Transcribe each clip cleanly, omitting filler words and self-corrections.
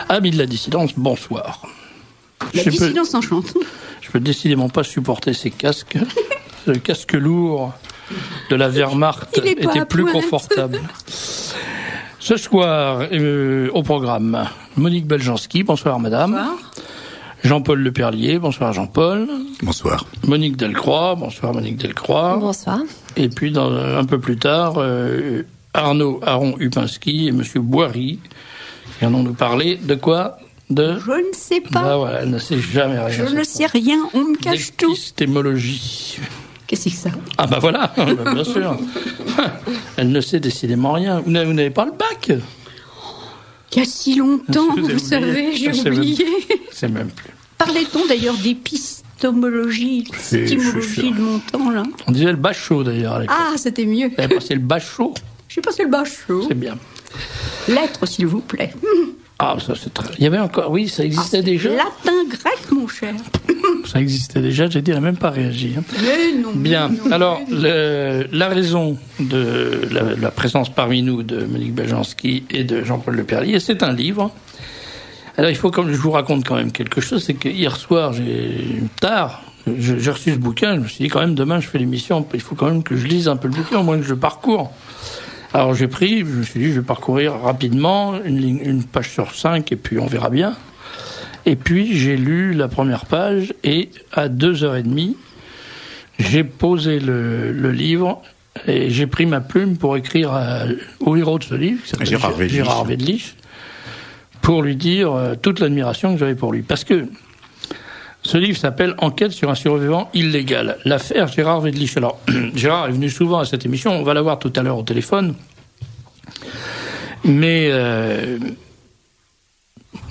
Amis de la dissidence, bonsoir. La dissidence enchante. Je peux décidément pas supporter ces casques. Le casque lourd de la Wehrmacht était plus confortable. Ce soir, au programme, Monique Beljanski, bonsoir madame. Bonsoir. Jean-Paul Leperlier, bonsoir Jean-Paul. Bonsoir. Monique Delcroix, bonsoir Monique Delcroix. Bonsoir. Et puis un peu plus tard, Arnaud Aron-Upinski et monsieur Boiry qui vont nous parler de quoi? Je ne sais pas. Bah voilà, elle ne sait jamais rien. Je ne sais rien, on me cache tout. D'épistémologie. Qu'est-ce que c'est que ça? Ah bah voilà, bien sûr. Elle ne sait décidément rien. Vous n'avez pas le bac? Il y a si longtemps, vous savez, j'ai oublié. C'est même plus. Parlait-on d'ailleurs d'épistémologie, d'étymologie de mon temps, là? On disait le bachot d'ailleurs à l'époque. Ah, c'était mieux. Vous avez passé le bachot? J'ai passé le bachot. C'est bien. Lettres, s'il vous plaît. Ah, ça c'est très... Il y avait encore... Oui, ça existait déjà. Latin, grec, mon cher. Ça existait déjà, j'ai dit, elle n'a même pas réagi. Mais non. Bien. Non, alors, la raison de la présence parmi nous de Monique Beljanski et de Jean-Paul Leperlier, c'est un livre. Alors, il faut que je vous raconte quand même quelque chose. C'est que hier soir, j'ai reçu ce bouquin. Je me suis dit, quand même, demain, je fais l'émission. Il faut quand même que je lise un peu le bouquin, au moins que je le parcours. Alors, je me suis dit, je vais parcourir rapidement, une page sur 5, et puis on verra bien. Et puis, j'ai lu la première page, et à 2h30, j'ai posé le livre, et j'ai pris ma plume pour écrire au héros de ce livre, qui s'appelle Gérard Wedlich, pour lui dire toute l'admiration que j'avais pour lui. Parce que ce livre s'appelle « Enquête sur un survivant illégal ». L'affaire Gérard Wedlich. Alors, Gérard est venu souvent à cette émission, on va la voir tout à l'heure au téléphone. Mais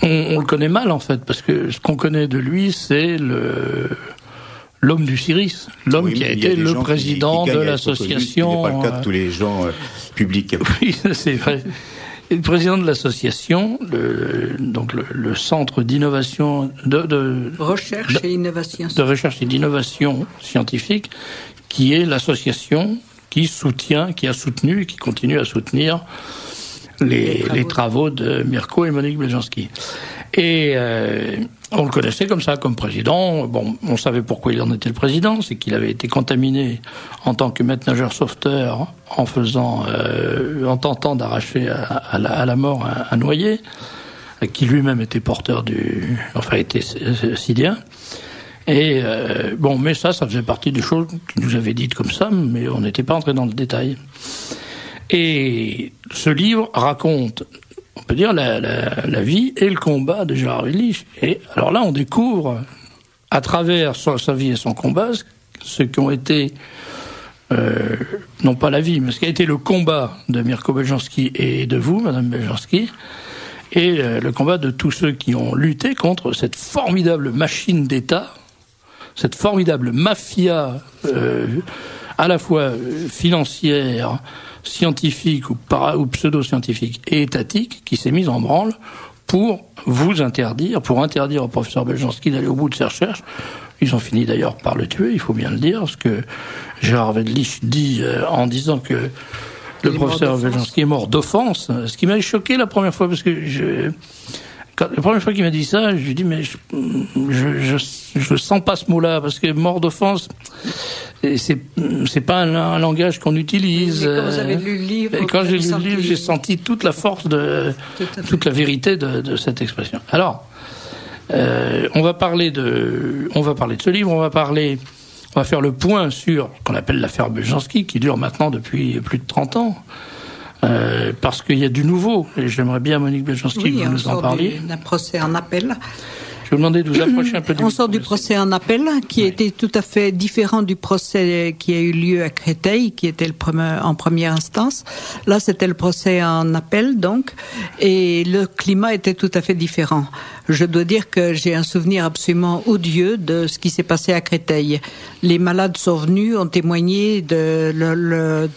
on le connaît mal, en fait, parce que ce qu'on connaît de lui, c'est l'homme du Siris, l'homme qui a été le président de l'association... Ce n'est pas le cas de tous les gens publics. Oui, c'est vrai. Et le président de l'association, le centre d'innovation de recherche et d'innovation scientifique, qui est l'association qui a soutenu et qui continue à soutenir les travaux de Mirko et Monique Beljanski. Et on le connaissait comme ça, comme président. Bon, on savait pourquoi il en était le président, c'est qu'il avait été contaminé en tant que maître nageur sauveteur en tentant d'arracher à la mort un noyé, qui lui-même était porteur était sidien. Et mais ça faisait partie des choses qu'il nous avait dites comme ça, mais on n'était pas entré dans le détail. Et ce livre raconte, on peut dire, la vie et le combat de Gérard Wedlich. Et alors là, on découvre, à travers sa vie et son combat, ce qui ont été, non pas la vie, mais ce qui a été le combat de Mirko Beljanski et de vous, Madame Beljanski, et le combat de tous ceux qui ont lutté contre cette formidable machine d'État, cette formidable mafia, à la fois financière, scientifique ou pseudo-scientifique et étatique, qui s'est mise en branle pour interdire au professeur Beljanski d'aller au bout de ses recherches. Ils ont fini d'ailleurs par le tuer, il faut bien le dire, ce que Gérard Wedlich dit en disant que le professeur Beljanski est mort d'offense, ce qui m'avait choqué la première fois, parce que la première fois qu'il m'a dit ça, je lui ai dit, mais je sens pas ce mot-là, parce que mort d'offense, c'est pas un langage qu'on utilise. Quand vous avez lu le livre, et quand j'ai lu le livre, j'ai senti toute la force toute la vérité de cette expression. Alors, on va parler de ce livre, on va faire le point sur ce qu'on appelle l'affaire Beljanski, qui dure maintenant depuis plus de 30 ans. Parce qu'il y a du nouveau, et j'aimerais bien, Monique Beljanski, que vous nous en parliez. Un procès en appel. Je vais vous demander de vous approcher un peu du... On sort du procès en appel, qui était tout à fait différent du procès qui a eu lieu à Créteil, qui était en première instance. Là, c'était le procès en appel, donc, et le climat était tout à fait différent. je dois dire que j'ai un souvenir absolument odieux de ce qui s'est passé à Créteil. Les malades sont venus, ont témoigné de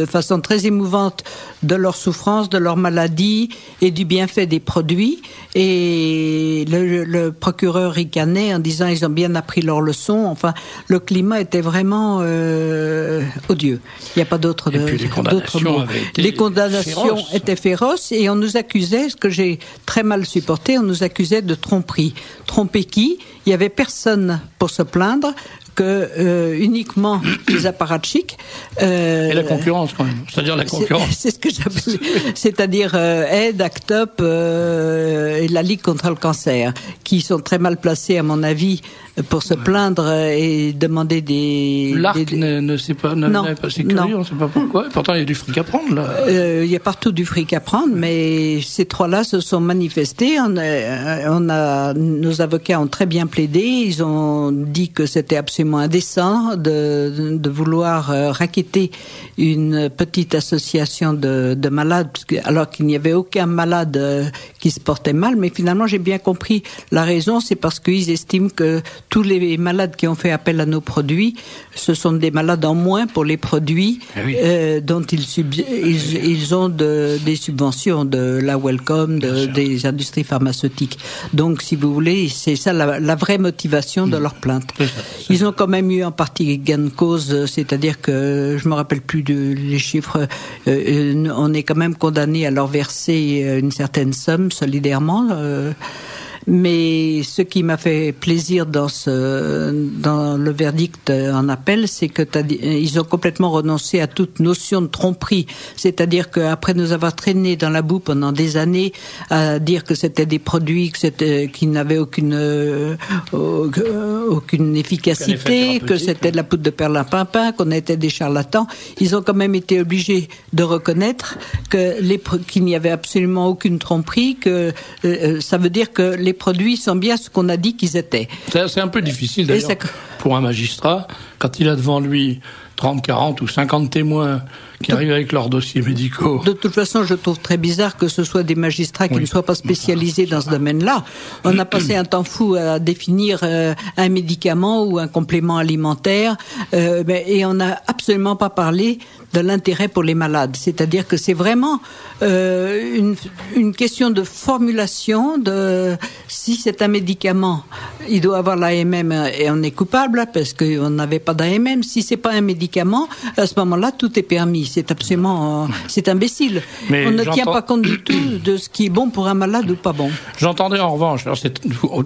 façon très émouvante de leur souffrance, de leur maladie et du bienfait des produits. Et le procureur ricanait en disant ils ont bien appris leur leçon. Enfin, le climat était vraiment odieux. Il n'y a pas d'autre mot. Les condamnations étaient féroces et on nous accusait, ce que j'ai très mal supporté, on nous accusait de tromperie. Tromper qui ? Il n'y avait personne pour se plaindre que uniquement les apparatchiks. Et la concurrence quand même. C'est-à-dire la concurrence. C'est ce que j'appelle. C'est-à-dire Aide, Actop et la Ligue contre le cancer, qui sont très mal placés à mon avis pour se plaindre et demander des. L'ARC ne sait pas. C'est curieux, on ne sait pas pourquoi. Pourtant, il y a du fric à prendre là. Il y a partout du fric à prendre, mais ces trois-là se sont manifestés. Nos avocats ont très bien plaidé. Ils ont dit que c'était absolument indécent de vouloir racketter une petite association de malades, alors qu'il n'y avait aucun malade qui se portait mal. Mais finalement, j'ai bien compris la raison, c'est parce qu'ils estiment que tous les malades qui ont fait appel à nos produits, ce sont des malades en moins pour les produits dont ils ont des subventions de la Wellcome, des industries pharmaceutiques. Donc, si vous voulez, c'est ça la vraie motivation de leur plainte. Ils ont quand même eu en partie gain de cause, c'est-à-dire que je me rappelle plus les chiffres. On est quand même condamné à leur verser une certaine somme solidairement. Mais ce qui m'a fait plaisir dans le verdict en appel, c'est que ils ont complètement renoncé à toute notion de tromperie. C'est-à-dire qu'après nous avoir traîné dans la boue pendant des années à dire que c'était des produits qui n'avaient aucune efficacité, que c'était de la poudre de perlimpinpin, qu'on était des charlatans, ils ont quand même été obligés de reconnaître qu'il n'y avait absolument aucune tromperie, que ça veut dire que les produits sont bien ce qu'on a dit qu'ils étaient. C'est un peu difficile d'ailleurs pour un magistrat, quand il a devant lui 30, 40 ou 50 témoins qui arrivent avec leurs dossiers médicaux. De toute façon, je trouve très bizarre que ce soit des magistrats qui ne soient pas spécialisés dans ce domaine-là. On a passé un temps fou à définir un médicament ou un complément alimentaire, et on n'a absolument pas parlé de l'intérêt pour les malades. C'est-à-dire que c'est vraiment une question de formulation, si c'est un médicament, il doit avoir l'AMM et on est coupable parce qu'on n'avait pas d'AMM. Si c'est pas un médicament, à ce moment-là, tout est permis. C'est absolument, c'est imbécile. Mais on ne tient pas compte du tout de ce qui est bon pour un malade ou pas bon. J'entendais en revanche, alors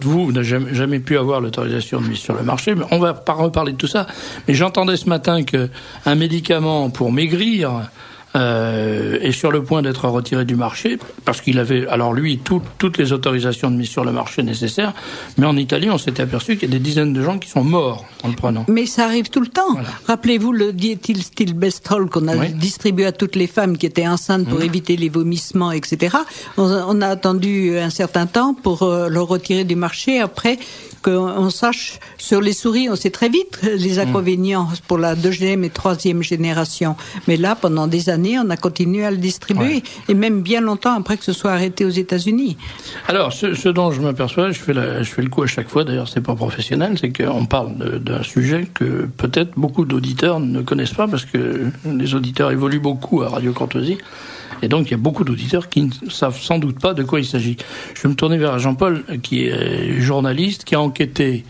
vous n'avez jamais pu avoir l'autorisation de mise sur le marché, mais on va pas reparler de tout ça. Mais j'entendais ce matin qu'un médicament pour maigrir est sur le point d'être retiré du marché parce qu'il avait, alors lui, toutes les autorisations de mise sur le marché nécessaires, mais en Italie, on s'était aperçu qu'il y a des dizaines de gens qui sont morts en le prenant. Mais ça arrive tout le temps. Voilà. Rappelez-vous le diethylstilbestrol qu'on a distribué à toutes les femmes qui étaient enceintes pour éviter les vomissements, etc. On a attendu un certain temps pour le retirer du marché. Après, qu'on sache, sur les souris, on sait très vite les inconvénients pour la 2e et 3e génération. Mais là, pendant des années, on a continué à le distribuer, et même bien longtemps après que ce soit arrêté aux États-Unis. Alors, ce dont je m'aperçois, je fais le coup à chaque fois, d'ailleurs c'est pas professionnel, c'est qu'on parle d'un sujet que peut-être beaucoup d'auditeurs ne connaissent pas, parce que les auditeurs évoluent beaucoup à Radio Courtoisie. Et donc, il y a beaucoup d'auditeurs qui ne savent sans doute pas de quoi il s'agit. Je vais me tourner vers Jean-Paul, qui est journaliste, qui a enquêté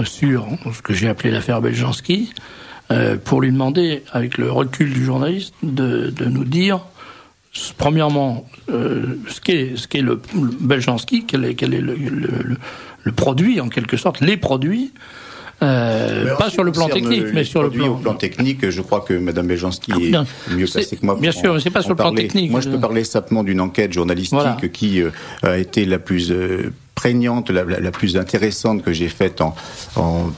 sur ce que j'ai appelé l'affaire Beljanski, pour lui demander, avec le recul du journaliste, de nous dire, premièrement, ce qu'est le Beljanski, quel est le produit, en quelque sorte, les produits. Pas sur le plan technique, mais sur le plan technique, je crois que Mme Beljanski est mieux placée que moi. Bien sûr, mais c'est pas sur le plan technique. Moi, je peux parler simplement d'une enquête journalistique qui a été la plus prégnante, la plus intéressante que j'ai faite en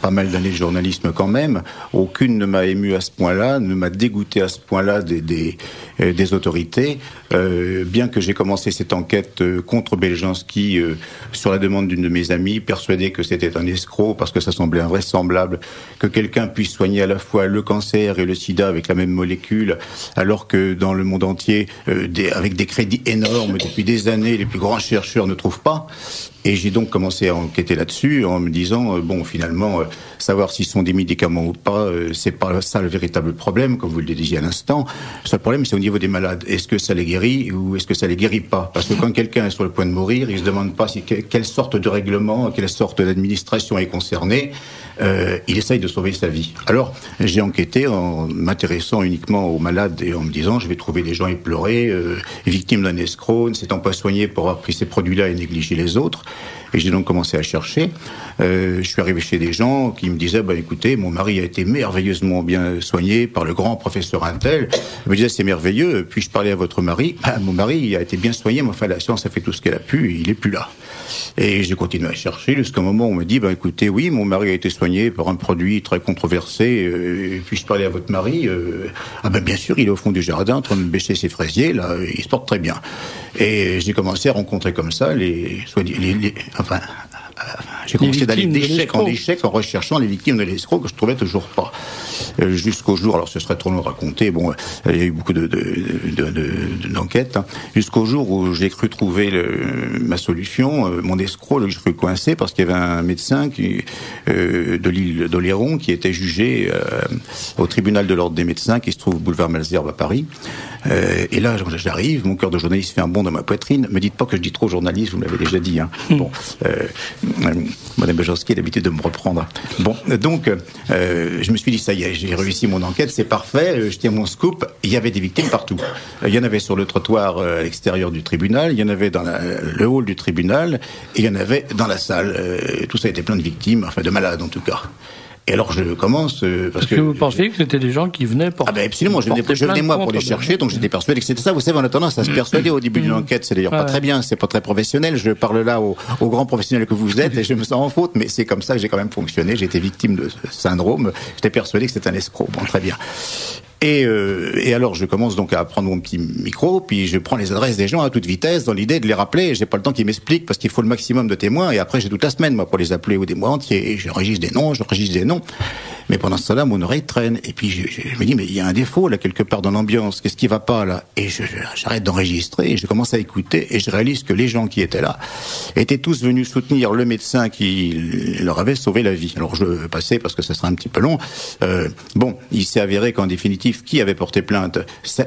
pas mal d'années de journalisme quand même. Aucune ne m'a ému à ce point-là, ne m'a dégoûté à ce point-là des autorités. Bien que j'ai commencé cette enquête contre Beljanski sur la demande d'une de mes amies, persuadée que c'était un escroc parce que ça semblait invraisemblable que quelqu'un puisse soigner à la fois le cancer et le sida avec la même molécule, alors que dans le monde entier, avec des crédits énormes depuis des années, les plus grands chercheurs ne trouvent pas. Et j'ai donc commencé à enquêter là-dessus en me disant, bon, finalement, savoir s'ils sont des médicaments ou pas, c'est pas ça le véritable problème, comme vous le disiez à l'instant. Le seul problème, c'est au niveau des malades. Est-ce que ça les guérit ou est-ce que ça les guérit pas? Parce que quand quelqu'un est sur le point de mourir, il se demande pas quelle sorte de règlement, quelle sorte d'administration est concernée. Il essaye de sauver sa vie. Alors, j'ai enquêté en m'intéressant uniquement aux malades et en me disant, je vais trouver des gens éplorés, victimes d'un escroc, ne s'étant pas soignés pour avoir pris ces produits-là et négligé les autres. Et j'ai donc commencé à chercher. Je suis arrivé chez des gens qui me disaient, écoutez, mon mari a été merveilleusement bien soigné par le grand professeur Intel. Je me disais, c'est merveilleux. Puis je parlais à votre mari. Mon mari a été bien soigné, mais enfin, la science a fait tout ce qu'elle a pu, et il est plus là. Et j'ai continué à chercher jusqu'à un moment où on me dit, écoutez, oui, mon mari a été soigné par un produit très controversé. Et puis je parlais à votre mari. Bien sûr, il est au fond du jardin en train de bêcher ses fraisiers, là, il se porte très bien. Et j'ai commencé à rencontrer comme ça j'ai commencé d'aller d'échec en échec en recherchant les victimes de l'escroc que je trouvais toujours pas. Jusqu'au jour, alors ce serait trop long de raconter, il y a eu beaucoup d'enquêtes, jusqu'au jour où j'ai cru trouver ma solution, mon escroc, je cru coincé parce qu'il y avait un médecin de l'île d'Oléron qui était jugé au tribunal de l'ordre des médecins qui se trouve boulevard Malesherbes à Paris. Et là, j'arrive, mon cœur de journaliste fait un bond dans ma poitrine. Me dites pas que je dis trop journaliste, vous me l'avez déjà dit. Madame Bejanski a l'habitude de me reprendre. Donc, je me suis dit, ça y est, j'ai réussi mon enquête, c'est parfait, je tiens mon scoop. Il y avait des victimes partout. Il y en avait sur le trottoir à l'extérieur du tribunal, il y en avait dans le hall du tribunal, et il y en avait dans la salle. Tout ça était plein de victimes, enfin de malades en tout cas. Et alors je commence parce que vous pensiez que c'était des gens qui venaient pour absolument, je venais moi pour les chercher, donc j'étais persuadé que c'était ça. Vous savez, on a tendance à se persuader au début d'une enquête, c'est d'ailleurs pas très bien, c'est pas très professionnel. Je parle là aux grands professionnels que vous êtes et je me sens en faute, mais c'est comme ça que j'ai quand même fonctionné. J'ai été victime de ce syndrome. J'étais persuadé que c'était un escroc. Bon, très bien. Et alors je commence donc à prendre mon petit micro, puis je prends les adresses des gens à toute vitesse dans l'idée de les rappeler. J'ai pas le temps qu'ils m'expliquent parce qu'il faut le maximum de témoins et après j'ai toute la semaine moi pour les appeler ou des mois entiers. Et je registre des noms. Mais pendant ce temps-là, mon oreille traîne. Et puis je me dis mais il y a un défaut là quelque part dans l'ambiance. Qu'est-ce qui va pas là? Et j'arrête d'enregistrer et je commence à écouter et je réalise que les gens qui étaient là étaient tous venus soutenir le médecin qui leur avait sauvé la vie. Alors je vais passer parce que ça sera un petit peu long. Il s'est avéré qu'en définitive qui avait porté plainte?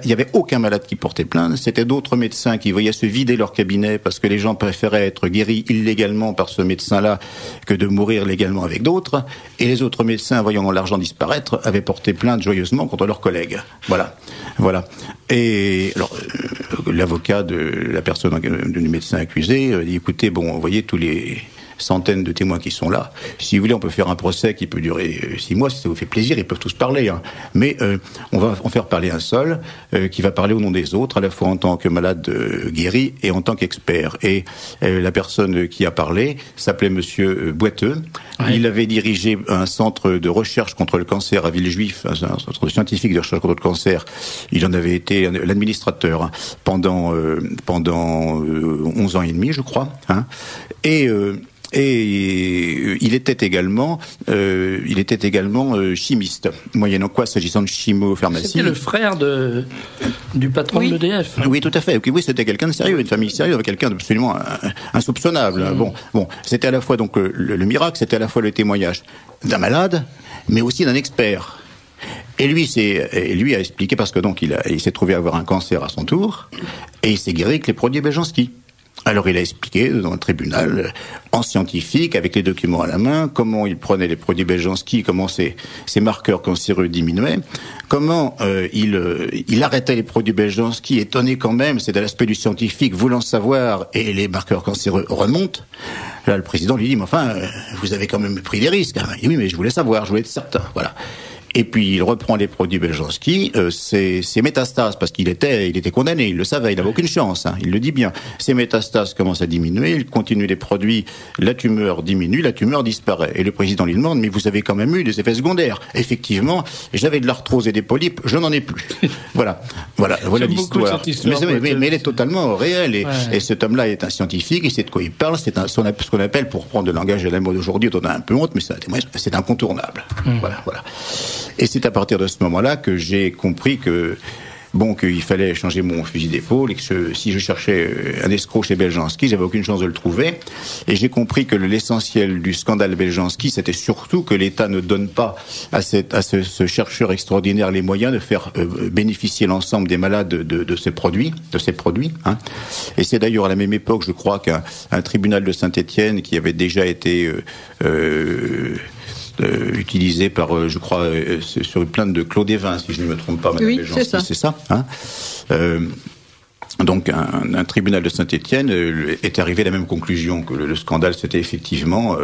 Il n'y avait aucun malade qui portait plainte. C'était d'autres médecins qui voyaient se vider leur cabinet parce que les gens préféraient être guéris illégalement par ce médecin-là que de mourir légalement avec d'autres. Et les autres médecins, voyant l'argent disparaître, avaient porté plainte joyeusement contre leurs collègues. Voilà. Et alors, l'avocat de la personne, du médecin accusé, dit écoutez, vous voyez tous les centaines de témoins qui sont là. Si vous voulez, on peut faire un procès qui peut durer 6 mois, si ça vous fait plaisir, ils peuvent tous parler. Mais on va en faire parler un seul, qui va parler au nom des autres, à la fois en tant que malade guéri et en tant qu'expert. Et la personne qui a parlé s'appelait Monsieur Boiteux. Ouais. Il avait dirigé un centre de recherche contre le cancer à Villejuif, un centre scientifique de recherche contre le cancer. Il en avait été l'administrateur pendant 11 ans et demi, je crois. Et il était également chimiste, moyennant quoi, s'agissant de chimio-pharmacie. C'était le frère du patron de l'EDF. Oui, tout à fait. Oui, c'était quelqu'un de sérieux, une famille sérieuse, quelqu'un d'absolument insoupçonnable. Bon, c'était à la fois donc le miracle, c'était à la fois le témoignage d'un malade, mais aussi d'un expert. Et lui a expliqué parce que donc il s'est trouvé avoir un cancer à son tour et il s'est guéri avec les produits Bejanski. Alors il a expliqué dans le tribunal, en scientifique, avec les documents à la main, comment il prenait les produits Bejanski, comment ces marqueurs cancéreux diminuaient, comment il arrêtait les produits Bejanski, étonné quand même, c'est de l'aspect du scientifique, voulant savoir, et les marqueurs cancéreux remontent. Là, le président lui dit, mais enfin, vous avez quand même pris des risques. Il dit, oui, mais je voulais savoir, je voulais être certain, voilà. Et puis il reprend les produits Bejanski, ses métastases, parce qu'il était condamné, il le savait, il n'avait aucune chance, il le dit bien. Ses métastases commencent à diminuer, il continue les produits, la tumeur diminue, la tumeur disparaît. Et le président lui demande, mais vous avez quand même eu des effets secondaires. Effectivement, j'avais de l'arthrose et des polypes, je n'en ai plus. Voilà l'histoire. Mais elle est totalement réelle. Et cet homme-là est un scientifique, il sait de quoi il parle, c'est ce qu'on appelle, pour prendre le langage de la mode aujourd'hui, on a un peu honte, mais c'est incontournable. Voilà. Et c'est à partir de ce moment-là que j'ai compris que bon, qu'il fallait changer mon fusil d'épaule et que si je cherchais un escroc chez Beljanski, j'avais aucune chance de le trouver. Et j'ai compris que l'essentiel du scandale Beljanski, c'était surtout que l'État ne donne pas à ce chercheur extraordinaire les moyens de faire bénéficier l'ensemble des malades de ces produits, hein. Et c'est d'ailleurs à la même époque, je crois, qu'un tribunal de Saint-Étienne qui avait déjà été utilisé par, je crois, sur une plainte de Claude Evin, si je ne me trompe pas, Madame Beljanski, c'est ça, hein. Donc un tribunal de Saint-Étienne est arrivé à la même conclusion, que le scandale c'était effectivement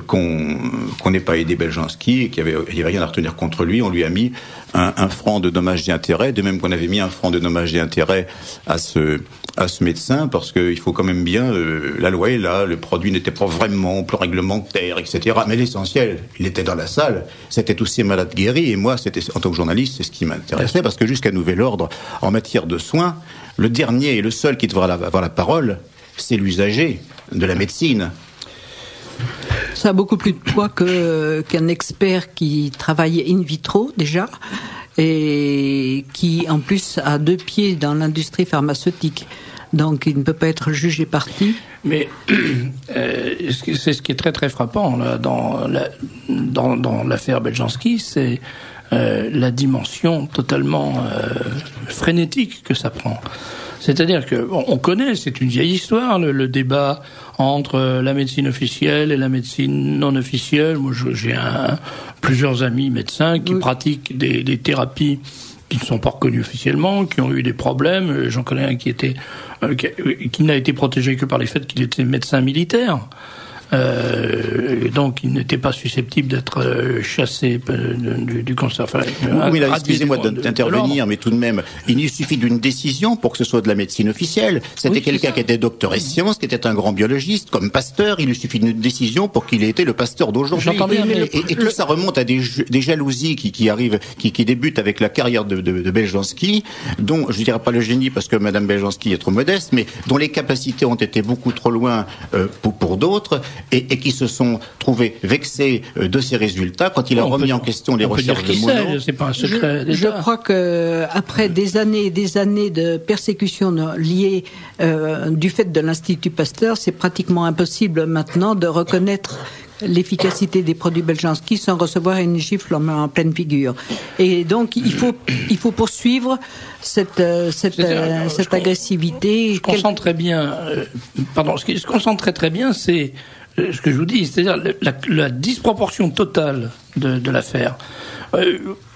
qu'on n'ait pas aidé Beljanski et qu'il n'y avait rien à retenir contre lui. On lui a mis un franc de dommages et intérêts, de même qu'on avait mis un franc de dommages et intérêts à ce médecin, parce qu'il faut quand même bien, la loi est là, le produit n'était pas vraiment au plan réglementaire, etc. Mais l'essentiel, il était dans la salle, c'était tous ces malades guéris, et moi, c'était, en tant que journaliste, c'est ce qui m'intéressait, parce que jusqu'à nouvel ordre, en matière de soins, le dernier et le seul qui devra avoir la parole, c'est l'usager de la médecine. Ça a beaucoup plus de poids qu'un expert qui travaille in vitro déjà et qui en plus a 2 pieds dans l'industrie pharmaceutique. Donc il ne peut pas être jugé parti. Mais c'est ce qui est très très frappant là, dans l'affaire Beljanski, c'est la dimension totalement frénétique que ça prend. C'est-à-dire que on connaît, c'est une vieille histoire, le débat entre la médecine officielle et la médecine non officielle. Moi, j'ai plusieurs amis médecins qui pratiquent des thérapies qui ne sont pas reconnues officiellement, qui ont eu des problèmes. J'en connais un qui n'a été protégé que par le fait qu'il était médecin militaire. Donc il n'était pas susceptible d'être chassé du cancer. Oui, là, excusez-moi d'intervenir, mais tout de même, il suffit d'une décision pour que ce soit de la médecine officielle. C'était quelqu'un qui était docteur et sciences, qui était un grand biologiste, comme Pasteur. Il lui suffit d'une décision pour qu'il ait été le Pasteur d'aujourd'hui. Et tout ça remonte à des jalousies qui arrivent, qui débutent avec la carrière de Beljanski, dont je dirais pas le génie parce que Madame Beljanski est trop modeste, mais dont les capacités ont été beaucoup trop loin pour d'autres. Et qui se sont trouvés vexés de ces résultats quand il a remis en question les recherches de Monod. C'est pas un secret. Je crois que après des années et des années de persécution liées du fait de l'Institut Pasteur, c'est pratiquement impossible maintenant de reconnaître l'efficacité des produits Beljanski sans recevoir une gifle en pleine figure. Et donc il faut poursuivre cette agressivité. Ce qu'on sent très bien, ce qu'on sent très bien, c'est ce que je vous dis, c'est-à-dire la disproportion totale de l'affaire.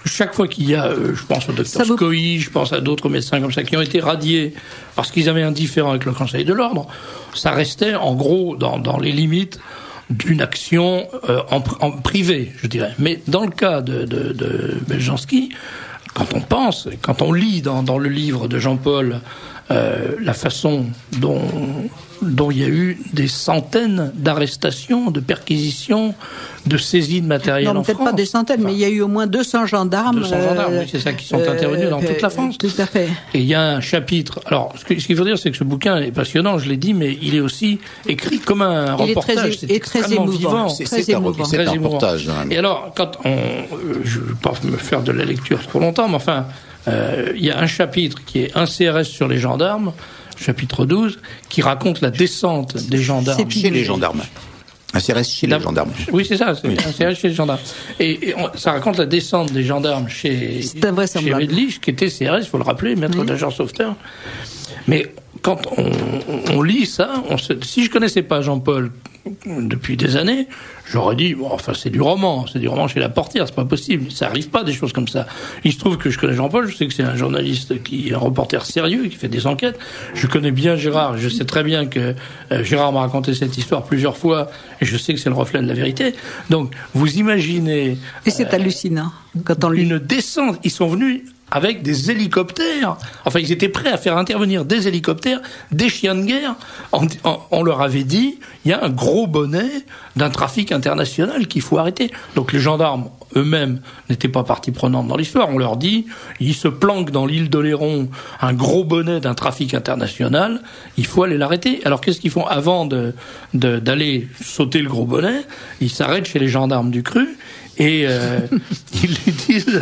Chaque fois qu'il y a, je pense au docteur Scoï, je pense à d'autres médecins comme ça qui ont été radiés parce qu'ils avaient un différend avec le Conseil de l'ordre, ça restait en gros dans les limites d'une action en privé, je dirais. Mais dans le cas de Beljanski, quand on lit dans le livre de Jean-Paul la façon dont il y a eu des centaines d'arrestations, de perquisitions, de saisies de matériel en France. Non, peut-être pas des centaines, mais il y a eu au moins 200 gendarmes. 200 gendarmes, oui, c'est ça, qui sont intervenus dans toute la France. Tout à fait. Et il y a un chapitre. Alors, ce qu'il faut dire, c'est que ce bouquin est passionnant, je l'ai dit, mais il est aussi écrit comme un reportage. C'est extrêmement vivant. C'est un reportage. Et alors, je ne vais pas me faire de la lecture trop longtemps, mais enfin, il y a un chapitre qui est un CRS sur les gendarmes, chapitre 12, qui raconte la descente des gendarmes. Chez les gendarmes. Un CRS chez les gendarmes. Oui, c'est ça, un CRS chez les gendarmes. Et ça raconte la descente des gendarmes chez Redlich, qui était CRS, il faut le rappeler, maître nageur sauveteur. Mais quand on lit ça, si je connaissais pas Jean-Paul depuis des années, j'aurais dit, c'est du roman chez La Portière, c'est pas possible, ça arrive pas des choses comme ça. Il se trouve que je connais Jean-Paul, je sais que c'est un journaliste un reporter sérieux, qui fait des enquêtes. Je connais bien Gérard, je sais très bien que Gérard m'a raconté cette histoire plusieurs fois, et je sais que c'est le reflet de la vérité. Donc, vous imaginez... Et c'est hallucinant, quand on lit. Une descente, ils sont venus avec des hélicoptères. Enfin, ils étaient prêts à faire intervenir des hélicoptères, des chiens de guerre. On leur avait dit, il y a un gros bonnet d'un trafic international qu'il faut arrêter. Donc les gendarmes eux-mêmes n'étaient pas partie prenante dans l'histoire. On leur dit, il se planque dans l'île d'Oléron un gros bonnet d'un trafic international, il faut aller l'arrêter. Alors qu'est-ce qu'ils font avant d'aller sauter le gros bonnet? Ils s'arrêtent chez les gendarmes du Cru Et ils lui disent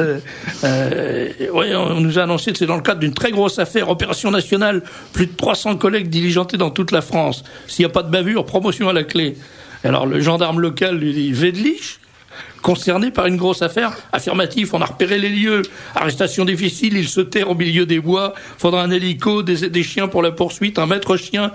ouais, on nous a annoncé que c'est dans le cadre d'une très grosse affaire, opération nationale, plus de 300 collègues diligentés dans toute la France. S'il n'y a pas de bavure, promotion à la clé. Alors le gendarme local lui dit Wedlich, concerné par une grosse affaire, affirmatif, on a repéré les lieux, arrestation difficile, il se terre au milieu des bois, faudra un hélico, des chiens pour la poursuite, un maître chien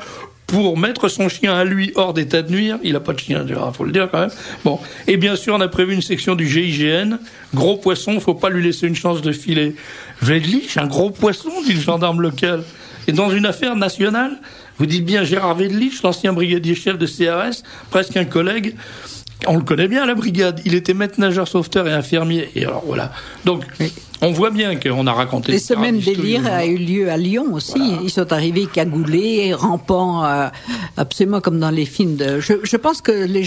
pour mettre son chien à lui hors d'état de nuire. Il n'a pas de chien, il faut le dire quand même. Bon. Et bien sûr, on a prévu une section du GIGN. Gros poisson, faut pas lui laisser une chance de filer. Wedlich, un gros poisson, dit le gendarme local. Et dans une affaire nationale, vous dites bien Gérard Wedlich, l'ancien brigadier chef de CRS, presque un collègue. On le connaît bien, la brigade. Il était maître nageur sauveteur et infirmier. Et alors, voilà. Donc, on voit bien qu'on a raconté... Et ce même délire a eu lieu à Lyon aussi. Voilà. Ils sont arrivés cagoulés, rampant, absolument comme dans les films de... Je pense que les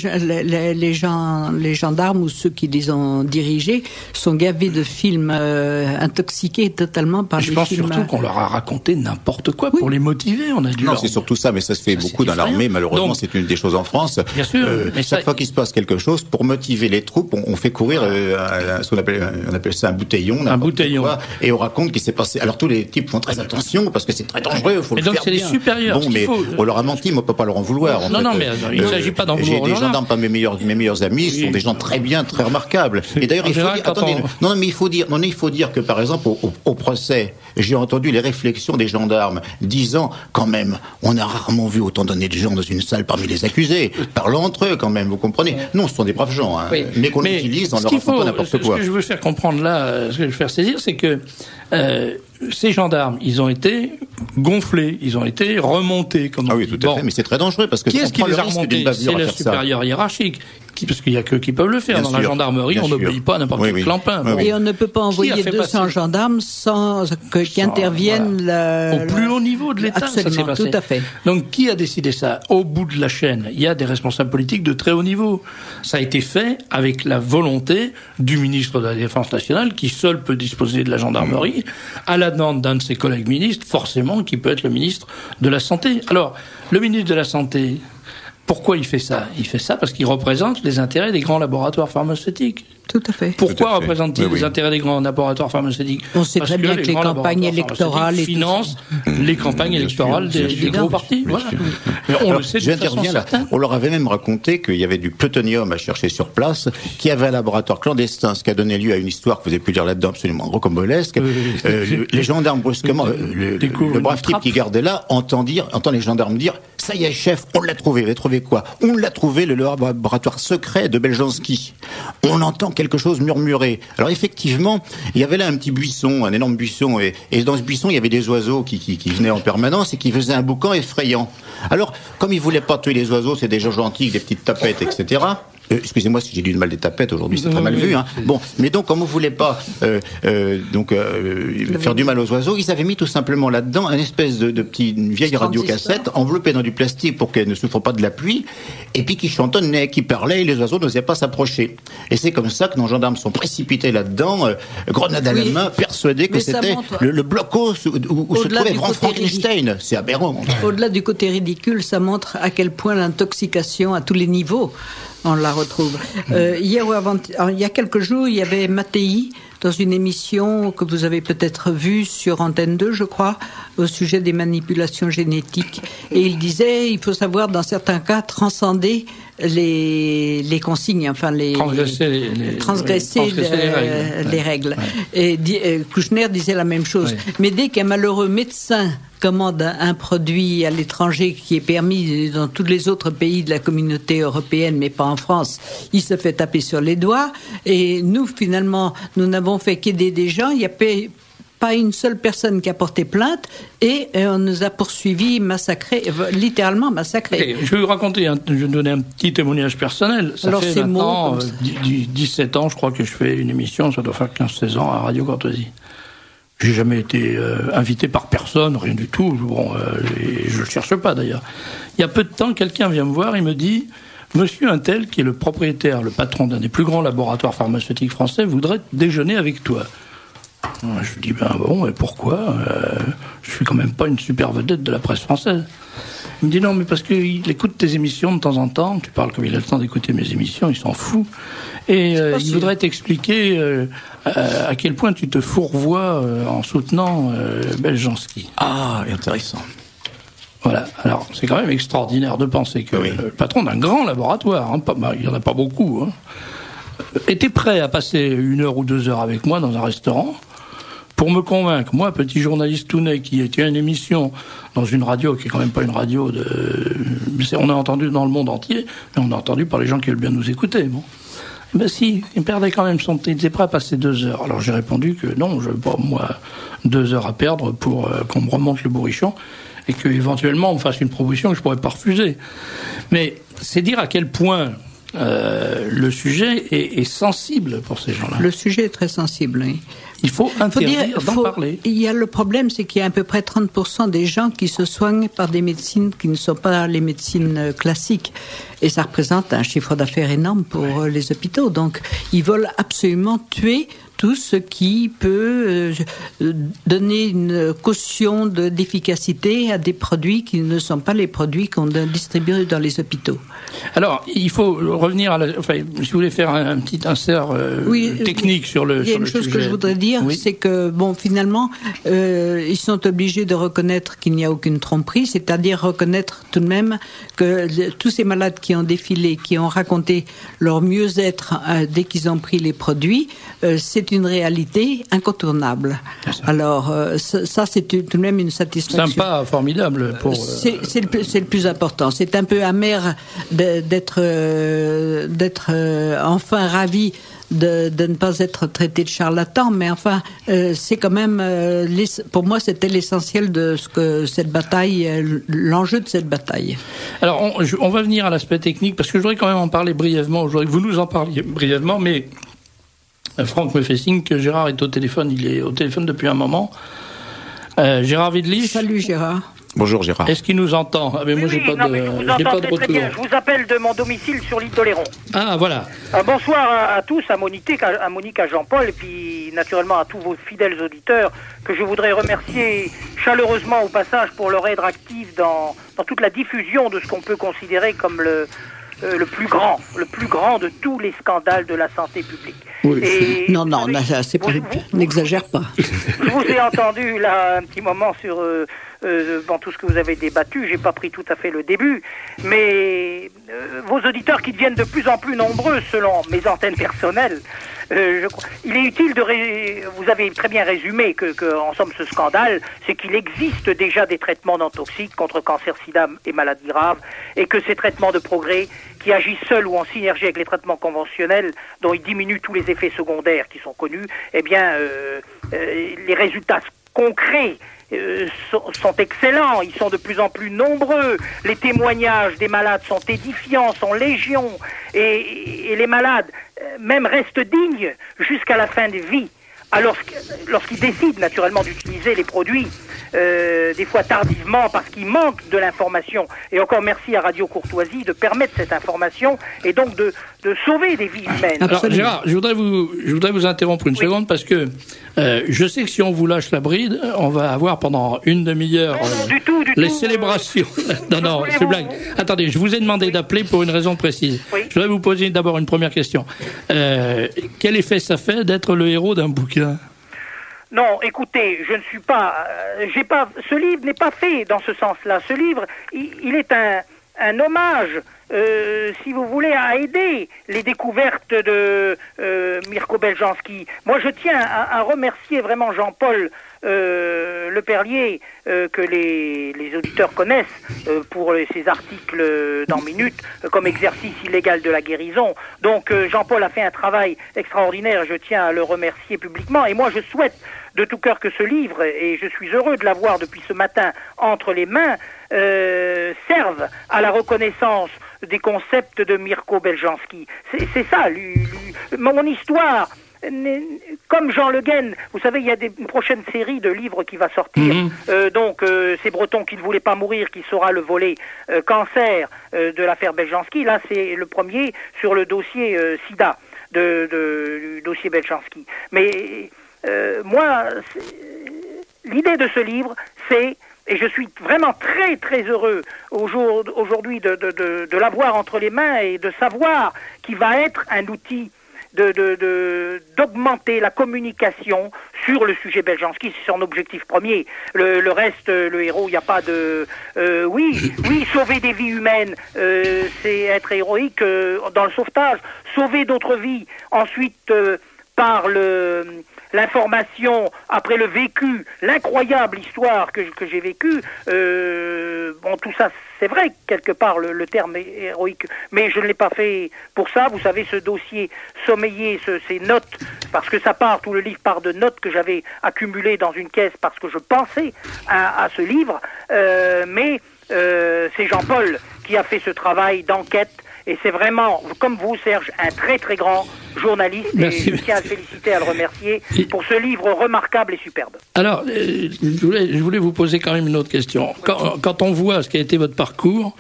gendarmes ou ceux qui les ont dirigés sont gavés de films intoxiqués totalement par les films... Je pense surtout qu'on leur a raconté n'importe quoi pour les motiver. On a dû c'est surtout ça, mais ça se fait beaucoup dans l'armée. Malheureusement, c'est une des choses en France. Bien sûr. Mais chaque fois qu'il se passe quelque chose, pour motiver les troupes, on fait courir ce qu'on appelle ça un bouteillon. Et on raconte qu'il s'est passé. Alors tous les types font très attention parce que c'est très dangereux. Faut le faire bien. Et donc c'est les supérieurs. Bon, mais on leur a menti, mais on peut pas leur en vouloir. Non, mais il ne s'agit pas d'en vouloir. J'ai des gendarmes, pas mes meilleurs amis, sont des gens très bien, très remarquables. Et d'ailleurs, il faut dire, attendez, mais il faut dire que par exemple au procès, j'ai entendu les réflexions des gendarmes disant quand même, on a rarement vu autant d'années de gens dans une salle parmi les accusés, parlant entre eux quand même, vous comprenez. Non, ce sont des braves gens, hein, mais qu'on utilise en leur racontant pas n'importe quoi. Ce que je veux faire comprendre là, ce que je veux faire saisir, c'est que ces gendarmes, ils ont été gonflés, ils ont été remontés. Comme oui, tout à fait, mais c'est très dangereux parce que qui est-ce qui les a remontés ? C'est le supérieur hiérarchique. Parce qu'il n'y a qu'eux qui peuvent le faire. Dans la gendarmerie, on n'obéit pas à n'importe quel clampin. Et on ne peut pas envoyer 200 gendarmes sans qu'interviennent au plus haut niveau de l'État. Absolument, ça s'est passé. Tout à fait. Donc, qui a décidé ça ? Au bout de la chaîne, il y a des responsables politiques de très haut niveau. Ça a été fait avec la volonté du ministre de la Défense nationale, qui seul peut disposer de la gendarmerie, à la demande d'un de ses collègues ministres, forcément, qui peut être le ministre de la Santé. Alors, le ministre de la Santé... Pourquoi il fait ça ? Il fait ça parce qu'il représente les intérêts des grands laboratoires pharmaceutiques. Tout à fait. Pourquoi représente-t-il les intérêts des grands laboratoires pharmaceutiques ? On sait très bien que les campagnes électorales financent les campagnes électorales des gros partis. Voilà. Mais on le sait de façon certaine. On leur avait même raconté qu'il y avait du plutonium à chercher sur place, qu'il y avait un laboratoire clandestin, ce qui a donné lieu à une histoire que vous avez pu lire là-dedans absolument rocambolesque. Les gendarmes brusquement, le brave type qui gardait là entend les gendarmes dire « Ça y est, chef, on l'a trouvé. Vous avez trouvé quoi ? On l'a trouvé, le laboratoire secret de Beljanski. On entend quelque chose murmurer. » Alors effectivement, il y avait là un petit buisson, un énorme buisson, et dans ce buisson, il y avait des oiseaux qui venaient en permanence et qui faisaient un boucan effrayant. Alors, comme ils voulaient pas tuer les oiseaux, c'est des gens gentils, des petites tapettes, etc., excusez-moi si j'ai dit du mal des tapettes aujourd'hui, c'est très mal vu, hein. Bon, mais donc comme on voulait pas faire du mal aux oiseaux, ils avaient mis tout simplement là-dedans une espèce de petite vieille radiocassette enveloppée dans du plastique pour qu'elle ne souffre pas de la pluie, et puis qui chantonnait, qui parlait, et les oiseaux n'osaient pas s'approcher. Et c'est comme ça que nos gendarmes sont précipités là-dedans, grenade à la main, persuadés que c'était le blocos où se trouvait Frankenstein. C'est aberrant. Au-delà du côté ridicule, ça montre à quel point l'intoxication à tous les niveaux, on la retrouve. Il y a quelques jours, il y avait Mattei dans une émission que vous avez peut-être vue sur Antenne 2, je crois, au sujet des manipulations génétiques. Et il disait, il faut savoir, dans certains cas, transcender les consignes, enfin transgresser les règles. Ouais. Et Kouchner disait la même chose. Ouais. Mais dès qu'un malheureux médecin commande un produit à l'étranger qui est permis dans tous les autres pays de la communauté européenne, mais pas en France, il se fait taper sur les doigts. Et nous, finalement, nous n'avons fait qu'aider des gens. Il n'y a pas une seule personne qui a porté plainte et on nous a poursuivis, massacrés, littéralement massacrés. Okay, je vais vous raconter, je vais donner un petit témoignage personnel. Ça Alors, fait maintenant 17 ans, je crois que je fais une émission, ça doit faire 15-16 ans à Radio Courtoisie. J'ai jamais été invité par personne, rien du tout. Bon, et je le cherche pas d'ailleurs. Il y a peu de temps, quelqu'un vient me voir, il me dit « Monsieur Untel, qui est le propriétaire, le patron d'un des plus grands laboratoires pharmaceutiques français, voudrait déjeuner avec toi. » Je dis « Ben bon, et pourquoi ? Je suis quand même pas une super vedette de la presse française. » Il me dit non, mais parce qu'il écoute tes émissions de temps en temps. Tu parles comme il a le temps d'écouter mes émissions, il s'en fout. Et il voudrait t'expliquer à quel point tu te fourvoies en soutenant Beljanski. Ah, intéressant. Voilà. Alors, c'est quand même extraordinaire de penser que le patron d'un grand laboratoire, il n'y en a pas beaucoup, était prêt à passer 1 heure ou 2 heures avec moi dans un restaurant pour me convaincre, moi, petit journaliste tout né, qui était une émission dans une radio qui est quand même pas une radio on a entendu dans le monde entier, mais on a entendu par les gens qui veulent bien nous écouter, bon. Ben si, il perdait quand même son temps, il était prêt à passer 2 heures. Alors j'ai répondu que non, je n'ai pas, moi, 2 heures à perdre pour qu'on me remonte le bourrichon et qu'éventuellement on me fasse une proposition que je ne pourrais pas refuser. Mais c'est dire à quel point le sujet est sensible pour ces gens-là. Le sujet est très sensible, oui. Il faut interdire d'en parler. Il y a le problème, c'est qu'il y a à peu près 30% des gens qui se soignent par des médecines qui ne sont pas les médecines classiques. Et ça représente un chiffre d'affaires énorme pour les hôpitaux. Donc, ils veulent absolument tuer tout ce qui peut donner une caution d'efficacité à des produits qui ne sont pas les produits qu'on distribue dans les hôpitaux. Alors, il faut revenir si vous voulez faire un petit insert technique sur le sujet. Il y a une chose que je voudrais dire, c'est que, finalement, ils sont obligés de reconnaître qu'il n'y a aucune tromperie, c'est-à-dire reconnaître tout de même que tous ces malades qui ont défilé, qui ont raconté leur mieux-être dès qu'ils ont pris les produits, c'est une réalité incontournable. Alors, ça, c'est tout de même une satisfaction. Sympa, formidable. C'est le plus important. C'est un peu amer d'être enfin ravi de ne pas être traité de charlatan, mais enfin, c'est quand même, pour moi, c'était l'essentiel de ce que cette bataille, l'enjeu de cette bataille. Alors, on va venir à l'aspect technique, parce que je voudrais quand même en parler brièvement. Je voudrais que vous nous en parliez brièvement, mais Franck me fait signe que Gérard est au téléphone. Il est au téléphone depuis un moment. Gérard Widlich. Salut Gérard. Bonjour Gérard. Est-ce qu'il nous entend? Ah mais moi j'ai pas de retour. Très bien. Je vous appelle de mon domicile sur l'île d'Oléron. Ah voilà. Bonsoir à tous, à Monique, à Jean-Paul, et puis naturellement à tous vos fidèles auditeurs que je voudrais remercier chaleureusement au passage pour leur aide active dans toute la diffusion de ce qu'on peut considérer comme le plus grand de tous les scandales de la santé publique. Oui. Et non, n'exagère pas. Je vous ai entendu là un petit moment sur dans tout ce que vous avez débattu. J'ai pas pris tout à fait le début, mais vos auditeurs qui deviennent de plus en plus nombreux selon mes antennes personnelles. Il est utile vous avez très bien résumé que en somme ce scandale, c'est qu'il existe déjà des traitements non toxiques contre cancer, sida et maladies graves, et que ces traitements de progrès qui agissent seuls ou en synergie avec les traitements conventionnels, dont ils diminuent tous les effets secondaires qui sont connus, eh bien les résultats concrets sont excellents, ils sont de plus en plus nombreux, les témoignages des malades sont édifiants, sont légion, et les malades même restent dignes jusqu'à la fin des vies. Alors, lorsqu'ils décident naturellement d'utiliser les produits, des fois tardivement parce qu'ils manquent de l'information. Et encore merci à Radio Courtoisie de permettre cette information et donc de sauver des vies humaines. Alors Gérard, je voudrais vous interrompre une seconde parce que je sais que si on vous lâche la bride, on va avoir pendant une demi-heure les célébrations. Non, c'est blague. Attendez, je vous ai demandé d'appeler pour une raison précise. Oui. Je voudrais vous poser d'abord une première question. Quel effet ça fait d'être le héros d'un bouquin ? Non, écoutez, je ne suis pas, ce livre n'est pas fait dans ce sens-là. Ce livre, il est un hommage, si vous voulez, à aider les découvertes de Mirko Beljanski. Moi, je tiens à remercier vraiment Jean-Paul Leperlier, que les auditeurs connaissent pour ses articles dans Minute, comme exercice illégal de la guérison. Donc Jean-Paul a fait un travail extraordinaire, je tiens à le remercier publiquement, et moi je souhaite de tout cœur que ce livre, et je suis heureux de l'avoir depuis ce matin entre les mains, serve à la reconnaissance des concepts de Mirko Beljanski. C'est ça, mon histoire. Comme Jean Le Guen, vous savez, il y a une prochaine série de livres qui va sortir. Donc, c'est Breton qui ne voulait pas mourir, qui saura le volet cancer de l'affaire Beljanski. Là, c'est le premier sur le dossier sida du dossier Beljanski. Mais moi, l'idée de ce livre, c'est Et je suis vraiment très très heureux aujourd'hui de l'avoir entre les mains et de savoir qu'il va être un outil d'augmenter la communication sur le sujet Beljanski. C'est son objectif premier. Le reste, le héros, il n'y a pas de... oui, sauver des vies humaines, c'est être héroïque dans le sauvetage. Sauver d'autres vies, ensuite par l'information, après le vécu, l'incroyable histoire que j'ai vécue, bon, tout ça, c'est vrai, quelque part, le terme est héroïque, mais je ne l'ai pas fait pour ça. Vous savez, ce dossier sommeillé, ces notes, parce que tout le livre part de notes que j'avais accumulées dans une caisse parce que je pensais à ce livre, mais c'est Jean-Paul qui a fait ce travail d'enquête. Et c'est vraiment, comme vous, Serge, un très très grand journaliste. Merci. Et je tiens à le féliciter, à le remercier pour ce livre remarquable et superbe. Alors, je voulais vous poser quand même une autre question. Quand on voit ce qu'a été votre parcours,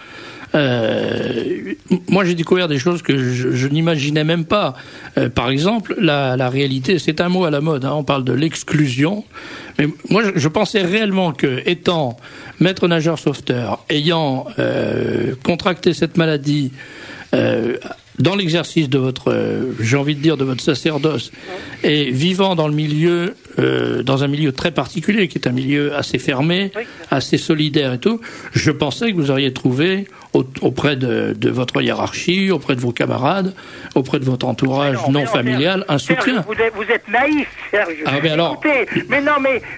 moi j'ai découvert des choses que je n'imaginais même pas. Par exemple, la réalité, c'est un mot à la mode, hein, on parle de l'exclusion. Mais moi je pensais réellement que, étant maître nageur sauveteur, ayant contracté cette maladie dans l'exercice de votre, j'ai envie de dire, de votre sacerdoce, et vivant dans le milieu, dans un milieu très particulier, qui est un milieu assez fermé, assez solidaire et tout, je pensais que vous auriez trouvé auprès de votre hiérarchie, auprès de vos camarades, auprès de votre entourage non familial, un soutien. Vous êtes naïf, Serge. Ah, mais alors... Écoutez, mais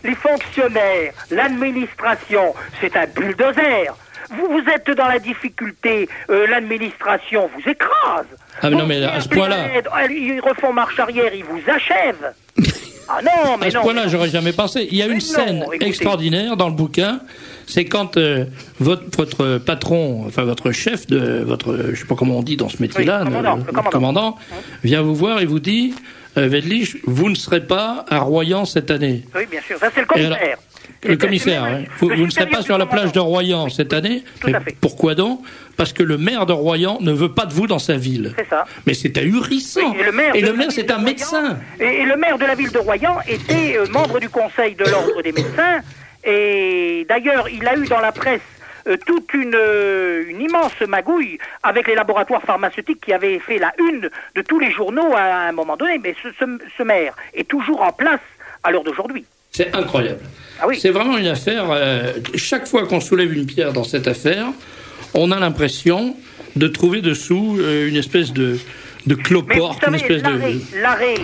les fonctionnaires, l'administration, c'est un bulldozer. Vous êtes dans la difficulté, l'administration vous écrase. Ah mais non, mais à ce point-là... Ils refont marche arrière, ils vous achèvent. Ah non, mais non. À ce point-là, j'aurais jamais pensé. Il y a une scène extraordinaire dans le bouquin, c'est quand votre patron, enfin votre chef, je sais pas comment on dit dans ce métier-là, le commandant, vient vous voir et vous dit, Wedlich, vous ne serez pas à Royan cette année. Oui, bien sûr, ça c'est le commissaire. Le commissaire, vous ne serez pas sur la plage de Royan cette année. Mais pourquoi donc ? Parce que le maire de Royan ne veut pas de vous dans sa ville. C'est ça. Mais c'est ahurissant. Oui, et le maire, c'est un médecin. Et le maire de la ville de Royan était membre du conseil de l'ordre des médecins. Et d'ailleurs, il a eu dans la presse toute une immense magouille avec les laboratoires pharmaceutiques qui avaient fait la une de tous les journaux à un moment donné. Mais ce maire est toujours en place à l'heure d'aujourd'hui. C'est incroyable. Ah oui. C'est vraiment une affaire... chaque fois qu'on soulève une pierre dans cette affaire, on a l'impression de trouver dessous une espèce de cloporte, une espèce l'arrêt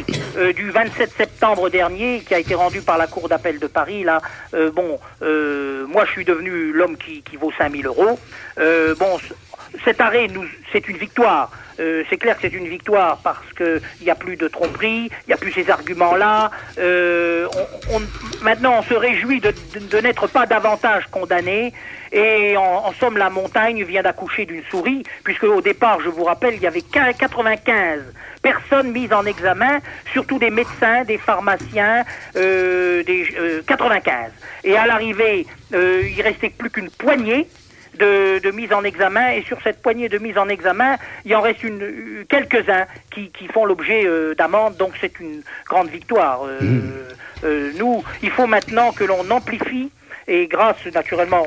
du 27 septembre dernier, qui a été rendu par la Cour d'appel de Paris, là, moi je suis devenu l'homme qui vaut 5 000 €. Cet arrêt, c'est une victoire. C'est clair que c'est une victoire parce que il y a plus de tromperie, il y a plus ces arguments-là. Maintenant, on se réjouit de n'être pas davantage condamné. Et en somme, la montagne vient d'accoucher d'une souris, puisque au départ, je vous rappelle, il y avait 95 personnes mises en examen, surtout des médecins, des pharmaciens, 95. Et à l'arrivée, il restait plus qu'une poignée de mise en examen, et sur cette poignée de mise en examen, il en reste quelques-uns qui font l'objet d'amendes, donc c'est une grande victoire. Nous, il faut maintenant que l'on amplifie, et grâce naturellement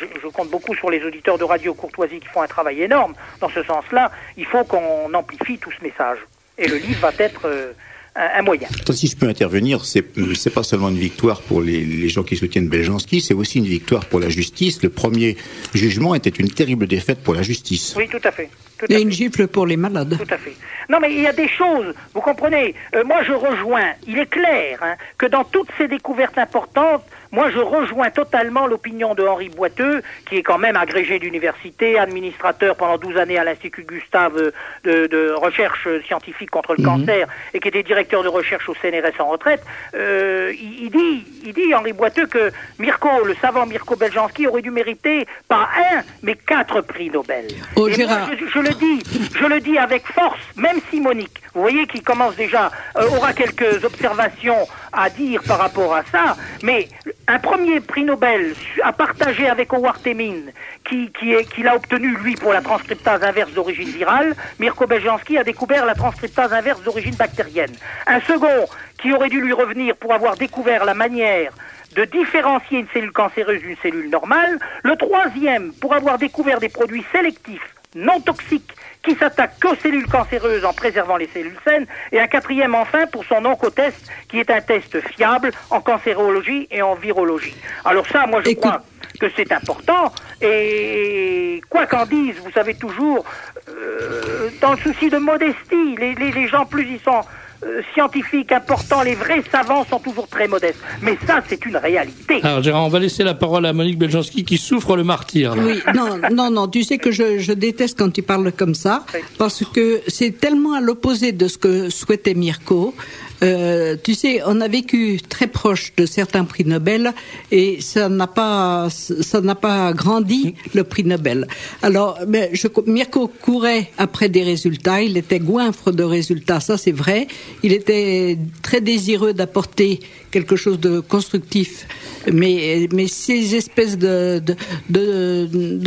je compte beaucoup sur les auditeurs de Radio Courtoisie qui font un travail énorme dans ce sens-là, il faut qu'on amplifie tout ce message. Et le livre va être un moyen. Si je peux intervenir, c'est pas seulement une victoire pour les gens qui soutiennent Beljanski, c'est aussi une victoire pour la justice. Le premier jugement était une terrible défaite pour la justice. Oui, tout à fait. Et une gifle pour les malades. Tout à fait. Non, mais il y a des choses, vous comprenez, moi je rejoins, il est clair que dans toutes ces découvertes importantes, moi je rejoins totalement l'opinion de Henri Boiteux, qui est quand même agrégé d'université, administrateur pendant 12 années à l'Institut Gustave de recherche scientifique contre le cancer, et qui était directeur de recherche au CNRS en retraite. Il dit, Henri Boiteux, que le savant Mirko Beljanski aurait dû mériter pas 1, mais 4 prix Nobel. Oh, et moi, je le dis avec force, même si Monique, vous voyez, qui commence déjà, aura quelques observations à dire par rapport à ça, mais un premier prix Nobel à partager avec Howard Temin, qu'il a obtenu, lui, pour la transcriptase inverse d'origine virale. Mirko Beljanski a découvert la transcriptase inverse d'origine bactérienne. Un second qui aurait dû lui revenir pour avoir découvert la manière de différencier une cellule cancéreuse d'une cellule normale. Le troisième, pour avoir découvert des produits sélectifs, non toxiques, qui s'attaquent qu'aux cellules cancéreuses en préservant les cellules saines. Et un quatrième, enfin, pour son oncotest, qui est un test fiable en cancérologie et en virologie. Alors ça, moi, je crois que c'est important. Et quoi qu'en disent, vous savez toujours, dans le souci de modestie, les gens, plus ils sont scientifiques, importants, les vrais savants sont toujours très modestes. Mais ça, c'est une réalité. Alors Gérard, on va laisser la parole à Monique Beljanski qui souffre le martyre. Là. Oui, non, tu sais que je déteste quand tu parles comme ça, parce que c'est tellement à l'opposé de ce que souhaitait Mirko. Tu sais, on a vécu très proche de certains prix Nobel et ça n'a pas grandi le prix Nobel. Alors, Mirko courait après des résultats, il était goinfre de résultats, ça c'est vrai. Il était très désireux d'apporter quelque chose de constructif, mais ces espèces de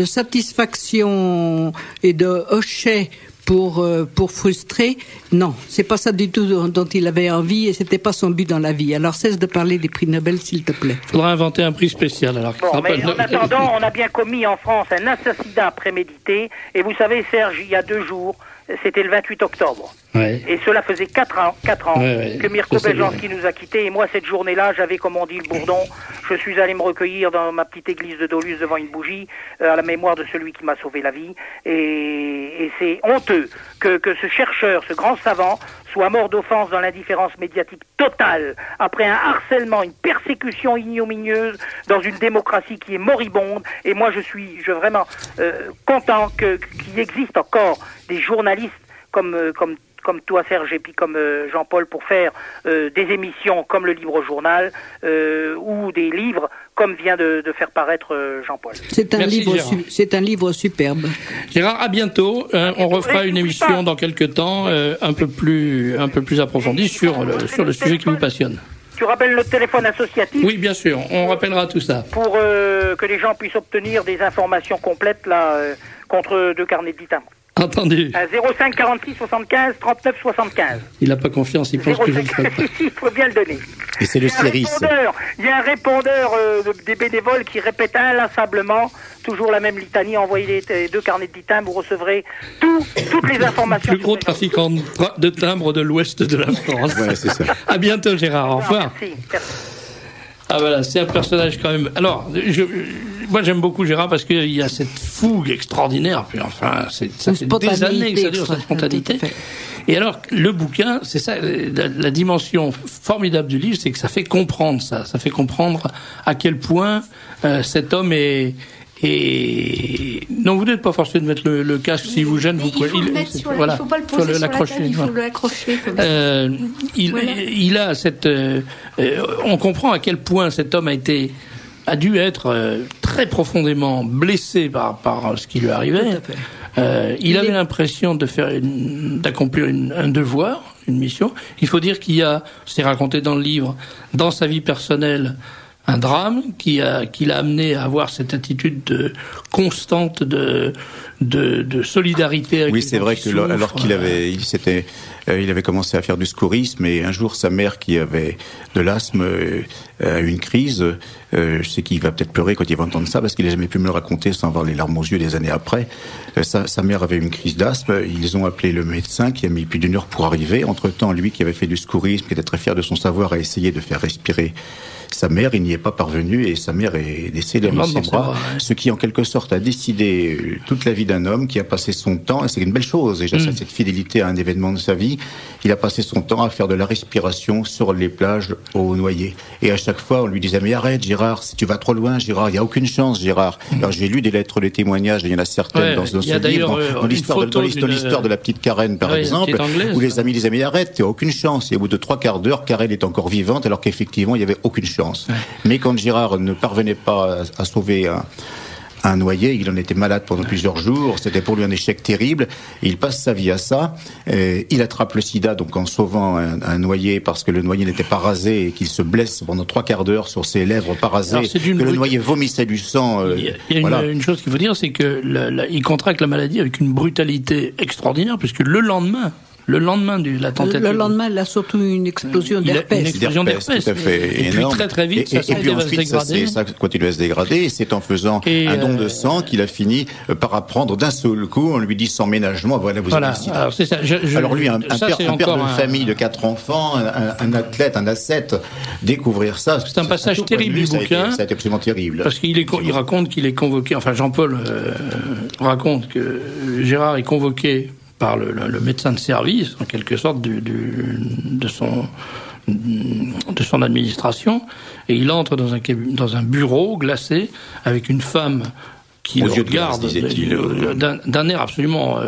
satisfaction et de hochet pour frustrer, non, c'est pas ça du tout dont il avait envie et c'était pas son but dans la vie. Alors cesse de parler des prix Nobel, s'il te plaît. Faudra inventer un prix spécial alors. Bon, mais en attendant, on a bien commis en France un assassinat prémédité et vous savez, Serge, il y a 2 jours, c'était le 28 octobre. Ouais. Et cela faisait 4 ans que Mirko Beljanski nous a quittés. Et moi, cette journée-là, j'avais, comme on dit, le bourdon. Je suis allé me recueillir dans ma petite église de Doluth devant une bougie à la mémoire de celui qui m'a sauvé la vie. Et c'est honteux que ce chercheur, ce grand savant, soit mort d'offense dans l'indifférence médiatique totale, après un harcèlement, une persécution ignominieuse dans une démocratie qui est moribonde. Et moi, je suis vraiment content qu'il existe encore des journalistes comme toi, Serge, et puis comme Jean-Paul, pour faire des émissions comme le Libre Journal ou des livres comme vient de faire paraître Jean-Paul. C'est un livre superbe. Gérard, à bientôt. On refera une émission dans quelques temps un peu plus approfondie sur le sujet qui vous passionne. Tu rappelles le téléphone associatif? Oui, bien sûr. On rappellera tout ça. Pour que les gens puissent obtenir des informations complètes là contre 2 carnets de timbres. Entendu. 05 46 75 39 75. Il n'a pas confiance, il pense que je ne ferai pas. Il faut bien le donner. Et c'est le Céris. Il y a un répondeur des bénévoles qui répète inlassablement toujours la même litanie. Envoyez les 2 carnets de timbres, vous recevrez toutes les informations. Le plus gros trafiquant de timbres de l'ouest de la France. Ouais, c'est ça. À bientôt, Gérard. Au revoir. Merci. Ah voilà, c'est un personnage quand même. Alors, moi j'aime beaucoup Gérard parce qu'il y a cette fougue extraordinaire. Puis enfin, ça fait des années que ça dure, cette spontanéité. Et alors, le bouquin, c'est ça, la dimension formidable du livre, c'est que ça fait comprendre ça. Ça fait comprendre à quel point cet homme est... Non, vous n'êtes pas forcé de mettre le casque. Si vous gêne, vous pouvez. Il faut pas le poser sur l'accrocher. Il faut l'accrocher. Il a cette. On comprend à quel point cet homme a dû être très profondément blessé par ce qui lui arrivait. Il avait l'impression d'accomplir un devoir, une mission. Il faut dire c'est raconté dans le livre, dans sa vie personnelle, un drame qui l'a amené à avoir cette attitude constante de solidarité avec oui, c'est vrai que alors qu'il il avait commencé à faire du secourisme et un jour sa mère qui avait de l'asthme a eu une crise. Je sais qu'il va peut-être pleurer quand il va entendre ça parce qu'il n'a jamais pu me le raconter sans avoir les larmes aux yeux des années après. Sa mère avait une crise d'asthme. Ils ont appelé le médecin qui a mis plus d'1 heure pour arriver. Entre-temps, lui qui avait fait du secourisme, qui était très fier de son savoir, a essayé de faire respirer sa mère. Il n'y est pas parvenu et sa mère est décédée dans ses bras. Ce qui, en quelque sorte, a décidé toute la vie d'un homme qui a passé son temps, et c'est une belle chose déjà, cette fidélité à un événement de sa vie. Il a passé son temps à faire de la respiration sur les plages aux noyés. Et à chaque fois, on lui disait, mais arrête, Gérard, si tu vas trop loin, Gérard, il n'y a aucune chance, Gérard. Alors, j'ai lu des lettres de témoignages, et il y en a certaines dans ce livre, dans l'histoire de la petite Karen, par exemple, où les amis disaient, mais arrête, il n'y a aucune chance. Et au bout de 3/4 d'heure, Karen est encore vivante, alors qu'effectivement, il n'y avait aucune chance. Ouais. Mais quand Gérard ne parvenait pas à sauver un noyé, il en était malade pendant plusieurs jours, c'était pour lui un échec terrible, il passe sa vie à ça, il attrape le sida donc en sauvant un noyé parce que le noyé n'était pas rasé et qu'il se blesse pendant 3/4 d'heure sur ses lèvres pas rasées, que le noyé vomissait du sang. Il y a une chose qu'il faut dire, c'est que il contracte la maladie avec une brutalité extraordinaire puisque le lendemain, Le lendemain de la tentative. Le lendemain, il a surtout une explosion d'herpès. Une explosion d'herpès, tout à fait et énorme. Puis très vite, et puis ensuite, ça continue à se dégrader. Et c'est en faisant un don de sang qu'il a fini par apprendre d'un seul coup. On lui dit sans ménagement, voilà, vous avez le sida. Alors, c'est ça. Alors lui, un père de famille de 4 enfants, un athlète, un ascète, découvrir ça. C'est un passage terrible du bouquin. Ça a été absolument terrible. Parce il raconte qu'il est convoqué. Enfin, Jean-Paul raconte que Gérard est convoqué par le médecin de service, en quelque sorte, de son administration, et il entre dans un bureau glacé avec une femme qui le regarde d'un air absolument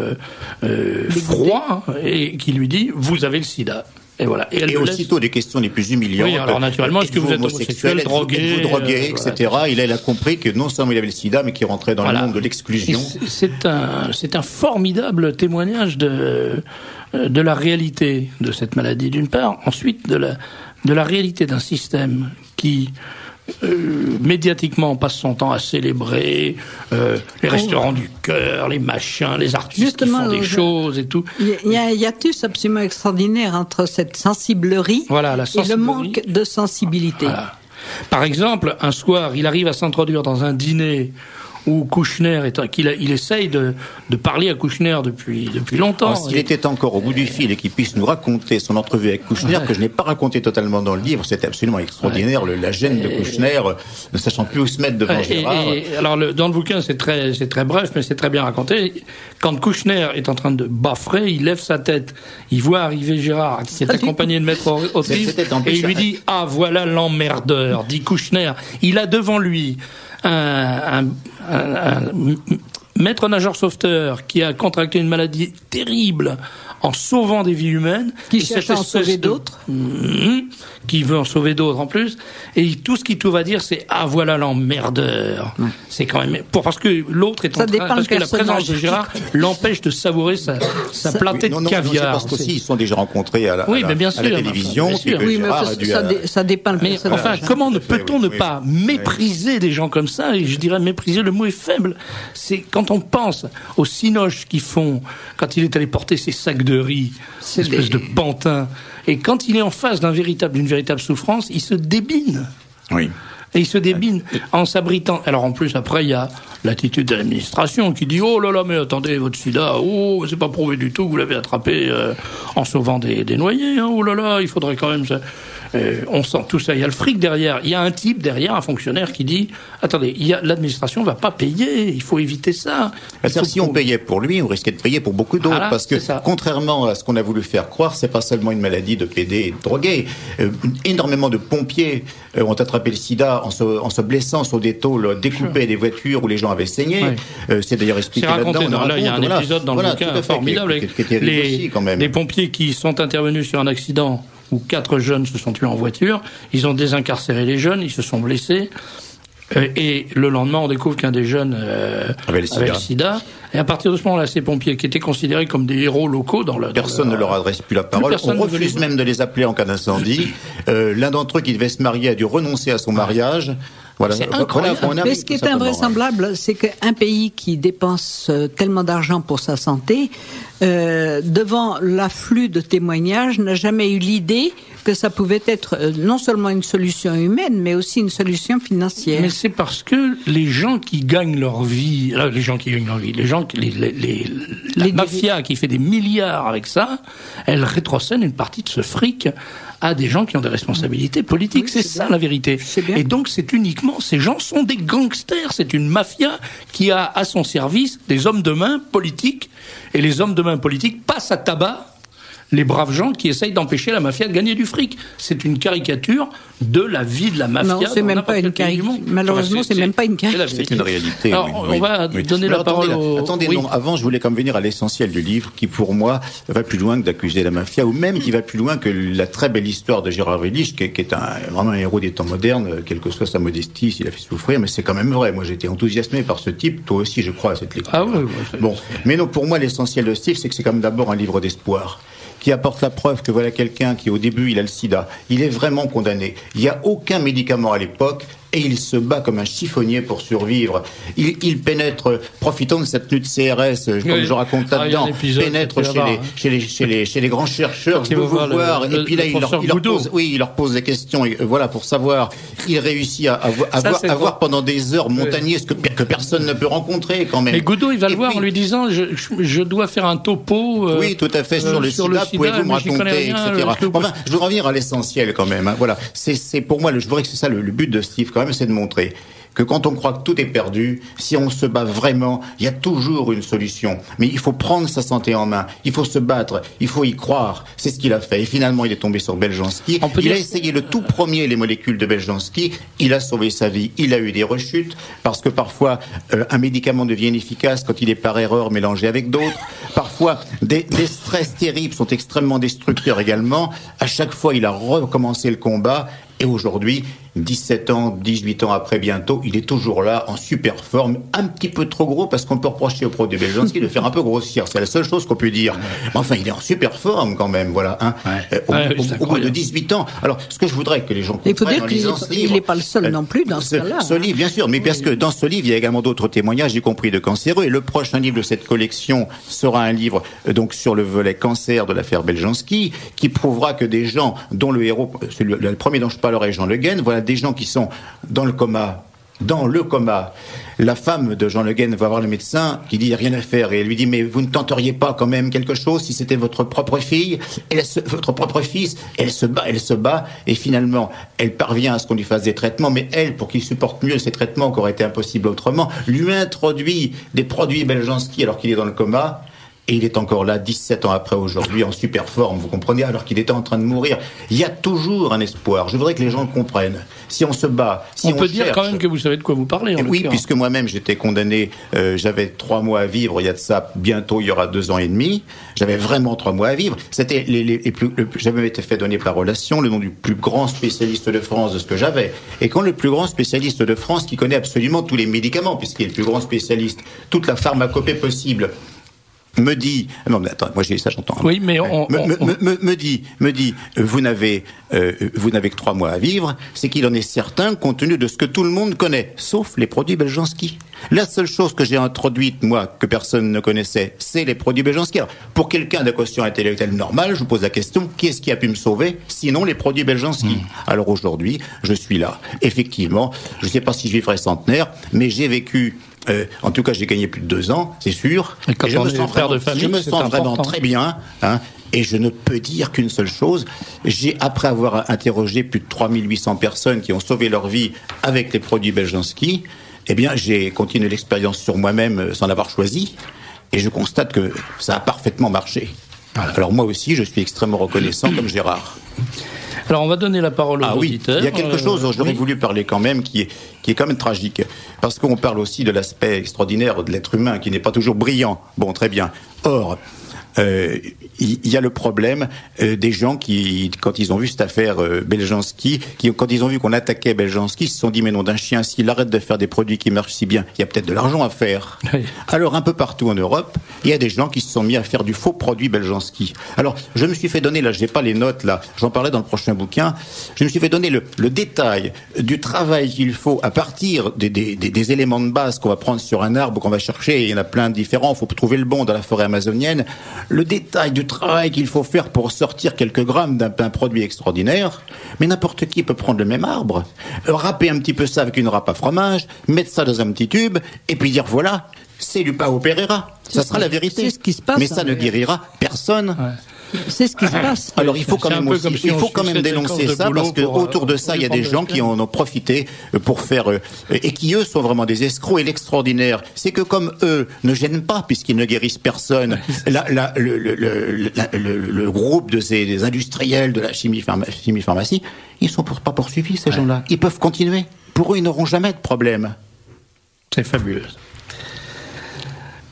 froid et qui lui dit « Vous avez le sida ». Et voilà. Et aussitôt des questions les plus humiliantes. Oui, alors naturellement, est-ce que vous êtes homosexuel, drogué, etc. Il a compris que non seulement il avait le sida, mais qu'il rentrait dans le monde de l'exclusion. C'est un formidable témoignage de la réalité de cette maladie, d'une part. Ensuite, de la réalité d'un système qui médiatiquement passe son temps à célébrer les restaurants du cœur, les machins, les artistes qui font des choses et tout. Il y a un hiatus absolument extraordinaire entre cette sensiblerie et le manque de sensibilité. Voilà. Par exemple, un soir, il arrive à s'introduire dans un dîner où Kouchner il essaye de parler à Kouchner depuis longtemps. S'il était encore au bout du fil et qu'il puisse nous raconter son entrevue avec Kouchner, que je n'ai pas raconté totalement dans le livre, c'était absolument extraordinaire, la gêne de Kouchner, ne sachant plus où se mettre devant Gérard. Alors, dans le bouquin, c'est très bref, mais c'est très bien raconté. Quand Kouchner est en train de baffrer, il lève sa tête, il voit arriver Gérard, qui est accompagné de Maître Autriche, et il lui dit « Ah, voilà l'emmerdeur », dit Kouchner. Il a devant lui un maître nageur sauveteur qui a contracté une maladie terrible en sauvant des vies humaines, qui cherche à en sauver d'autres, qui veut en sauver d'autres en plus, et tout ce qu'il va dire, c'est « Ah, voilà l'emmerdeur ». C'est quand même parce que l'autre est en train, parce que la présence de Gérard l'empêche de savourer sa platée de caviar. Parce qu'aussi ils sont déjà rencontrés à la télévision. Oui, mais ça dépend le personnage. Mais enfin, comment peut-on ne pas mépriser des gens comme ça? Et je dirais mépriser, le mot est faible. C'est quand on pense aux cinoches qu'ils font quand il est allé porter ses sacs de riz, cette espèce de pantin. Et quand il est en face d'une véritable souffrance, il se débine. Oui. Et il se débine en s'abritant. Alors en plus, après, il y a l'attitude de l'administration qui dit « Oh là là, mais attendez, votre sida, c'est pas prouvé du tout que vous l'avez attrapé en sauvant des noyés, oh là là, il faudrait quand même... » on sent tout ça, il y a le fric derrière, il y a un type derrière, un fonctionnaire qui dit « Attendez, l'administration va pas payer, il faut éviter ça. » Si on payait pour lui, on risquait de payer pour beaucoup d'autres, parce que contrairement à ce qu'on a voulu faire croire, c'est pas seulement une maladie de PD et de drogués. Énormément de pompiers ont attrapé le sida en se blessant sur des tôles découpées des voitures où les gens avaient saigné. C'est d'ailleurs expliqué là-dedans. Il y a un épisode dans le bouquin formidable avec les pompiers qui sont intervenus sur un accident où 4 jeunes se sont tués en voiture. Ils ont désincarcéré les jeunes, ils se sont blessés. Et le lendemain, on découvre qu'un des jeunes avait le sida. Et à partir de ce moment-là, ces pompiers, qui étaient considérés comme des héros locaux personne ne leur adresse plus la parole. On refuse même de les appeler en cas d'incendie. L'un d'entre eux qui devait se marier a dû renoncer à son mariage. Voilà. C'est incroyable. Mais ce qui est invraisemblable, c'est qu'un pays qui dépense tellement d'argent pour sa santé, devant l'afflux de témoignages, n'a jamais eu l'idée que ça pouvait être non seulement une solution humaine, mais aussi une solution financière. Mais c'est parce que les gens qui gagnent leur vie, la mafia qui fait des milliards avec ça, elle rétrocède une partie de ce fric à des gens qui ont des responsabilités politiques. Oui, c'est ça la vérité. Et donc ces gens sont des gangsters. C'est une mafia qui a à son service des hommes de main politiques. Et les hommes de main politiques passent à tabac les braves gens qui essayent d'empêcher la mafia de gagner du fric. C'est une caricature de la vie de la mafia. Non, c'est même pas une caricature. Malheureusement, c'est même pas une caricature. C'est une réalité. Alors, on va donner la parole au... Attendez, non, avant, je voulais quand même venir à l'essentiel du livre, qui pour moi va plus loin que d'accuser la mafia, ou même qui va plus loin que la très belle histoire de Gérard Willich, qui est vraiment un héros des temps modernes, quelle que soit sa modestie, s'il a fait souffrir, mais c'est quand même vrai. Moi, j'ai été enthousiasmé par ce type, toi aussi, je crois, à cette lecture. Ah oui, bon. Mais non, pour moi, l'essentiel de ce livre, c'est que c'est quand même d'abord un livre d'espoir, qui apporte la preuve que voilà quelqu'un qui, au début, il a le sida. Il est vraiment condamné. Il n'y a aucun médicament à l'époque et il se bat comme un chiffonnier pour survivre. Il pénètre, profitant de cette lutte CRS, comme je raconte là-dedans, pénètre chez les grands chercheurs, je veux vous voir, et puis là il leur pose des questions, et voilà, pour savoir. Il réussit à voir pendant des heures montagneuses que personne ne peut rencontrer quand même. Mais Goudot, il va le voir en lui disant je dois faire un topo. Oui, tout à fait, sur le sida, pouvez-vous me raconter, etc. Enfin, je veux revenir à l'essentiel quand même. Hein, voilà, c'est pour moi, je voudrais que c'est ça le but de Steve quand même, c'est de montrer que quand on croit que tout est perdu, si on se bat vraiment, il y a toujours une solution. Mais il faut prendre sa santé en main, il faut se battre, il faut y croire. C'est ce qu'il a fait. Et finalement, il est tombé sur Beljanski. Il a essayé le tout premier, les molécules de Beljanski. Il a sauvé sa vie. Il a eu des rechutes, parce que parfois, un médicament devient inefficace quand il est par erreur mélangé avec d'autres. Parfois, des stress terribles sont extrêmement destructeurs également. À chaque fois, il a recommencé le combat. Et aujourd'hui, 17 ans, 18 ans après bientôt, il est toujours là, en super forme, un petit peu trop gros, parce qu'on peut reprocher au produit Beljanski de faire un peu grossir. C'est la seule chose qu'on peut dire. Mais enfin, il est en super forme quand même, voilà. Hein. Au bout de 18 ans. Alors, ce que je voudrais que les gens comprennent en lisant ce livre... Il n'est pas le seul non plus dans ce cas-là. Ce livre, bien sûr, mais parce que dans ce livre, il y a également d'autres témoignages, y compris de cancéreux. Et le prochain livre de cette collection sera un livre donc sur le volet cancer de l'affaire Beljanski, qui prouvera que des gens dont le héros, le premier dont je parlerai, Jean Le Guen, voilà des gens qui sont dans le coma. La femme de Jean Le Guen va voir le médecin qui dit il n'y a rien à faire, et elle lui dit mais vous ne tenteriez pas quand même quelque chose si c'était votre propre fille, votre propre fils. Elle se bat, et finalement elle parvient à ce qu'on lui fasse des traitements, mais elle, pour qu'il supporte mieux ces traitements qui auraient été impossibles autrement, lui introduit des produits Beljanski alors qu'il est dans le coma. Et il est encore là, 17 ans après aujourd'hui, en super forme, vous comprenez, alors qu'il était en train de mourir. Il y a toujours un espoir. Je voudrais que les gens le comprennent. Si on se bat, si on peut dire quand même que vous savez de quoi vous parlez. Oui, puisque moi-même j'étais condamné, j'avais 3 mois à vivre, il y a de ça, bientôt il y aura 2 ans et demi. J'avais vraiment 3 mois à vivre. C'était j'avais été fait donner par Relation le nom du plus grand spécialiste de France de ce que j'avais. Et quand le plus grand spécialiste de France, qui connaît absolument tous les médicaments, puisqu'il est le plus grand spécialiste, toute la pharmacopée possible, me dit, non mais attends, moi j'ai ça j'entends. Oui, mais me dit, vous n'avez que 3 mois à vivre, c'est qu'il en est certain compte tenu de ce que tout le monde connaît, sauf les produits Beljanski. La seule chose que j'ai introduite moi que personne ne connaissait, c'est les produits Beljanski. Alors, pour quelqu'un de quotient intellectuel normal, je vous pose la question, qui est-ce qui a pu me sauver, sinon les produits Beljanski. Alors aujourd'hui, je suis là. Effectivement, je ne sais pas si je vivrai centenaire, mais j'ai vécu. En tout cas, j'ai gagné plus de 2 ans, c'est sûr. Et je me sens vraiment très bien. Hein, et je ne peux dire qu'une seule chose. Après avoir interrogé plus de 3800 personnes qui ont sauvé leur vie avec les produits Beljanski, eh bien, j'ai continué l'expérience sur moi-même sans l'avoir choisi. Et je constate que ça a parfaitement marché. Voilà. Alors moi aussi, je suis extrêmement reconnaissant comme Gérard. Alors on va donner la parole aux auditeurs. Il y a quelque chose dont j'aurais voulu parler quand même qui est quand même tragique. Parce qu'on parle aussi de l'aspect extraordinaire de l'être humain qui n'est pas toujours brillant. Bon, très bien. Or, il y a le problème des gens qui, quand ils ont vu cette affaire Beljanski, quand ils ont vu qu'on attaquait Beljanski, se sont dit mais non, d'un chien, s'il arrête de faire des produits qui marchent si bien, il y a peut-être de l'argent à faire. Oui. Alors un peu partout en Europe, il y a des gens qui se sont mis à faire du faux produit Beljanski. Alors je me suis fait donner, là j'ai pas les notes là, j'en parlais dans le prochain bouquin, je me suis fait donner le détail du travail qu'il faut à partir des éléments de base qu'on va prendre sur un arbre, qu'on va chercher, il y en a plein de différents, il faut trouver le bon dans la forêt amazonienne, le détail du travail qu'il faut faire pour sortir quelques grammes d'un produit extraordinaire. Mais n'importe qui peut prendre le même arbre, râper un petit peu ça avec une râpe à fromage, mettre ça dans un petit tube, et puis dire voilà, c'est du Pao Pereira. Ça sera la vérité. C'est ce qui se passe. Mais ça ne guérira personne. Ouais. C'est ce qui se passe. Alors il faut quand même dénoncer ça parce que autour de ça il y a des gens qui en ont profité pour faire et qui eux sont vraiment des escrocs. Et l'extraordinaire, c'est que comme eux ne gênent pas puisqu'ils ne guérissent personne, le groupe de ces industriels de la chimie-pharmacie, ils sont pas poursuivis ces gens-là. Ils peuvent continuer. Pour eux, ils n'auront jamais de problème. C'est fabuleux.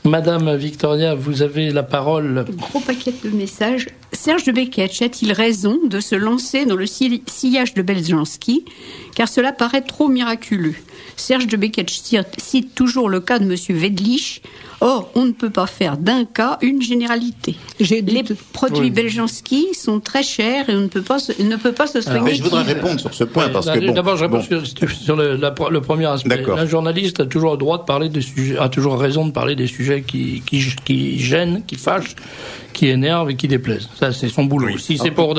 Madame Victoria, vous avez la parole. Gros paquet de messages. Serge de Beketch a-t-il raison de se lancer dans le sillage de Beljanski, car cela paraît trop miraculeux? Serge de Beketch cite toujours le cas de M. Wedlich. Or, on ne peut pas faire d'un cas une généralité. Les produits Beljanski sont très chers et on ne peut pas se soigner. Mais je voudrais répondre sur ce point parce que d'abord, je réponds sur le premier aspect. D'accord. Un journaliste a toujours le droit de parler des sujets, a toujours raison de parler des sujets qui gênent, qui fâchent, qui énervent et qui déplaisent. Ça, c'est son boulot. Oui. Si c'est pour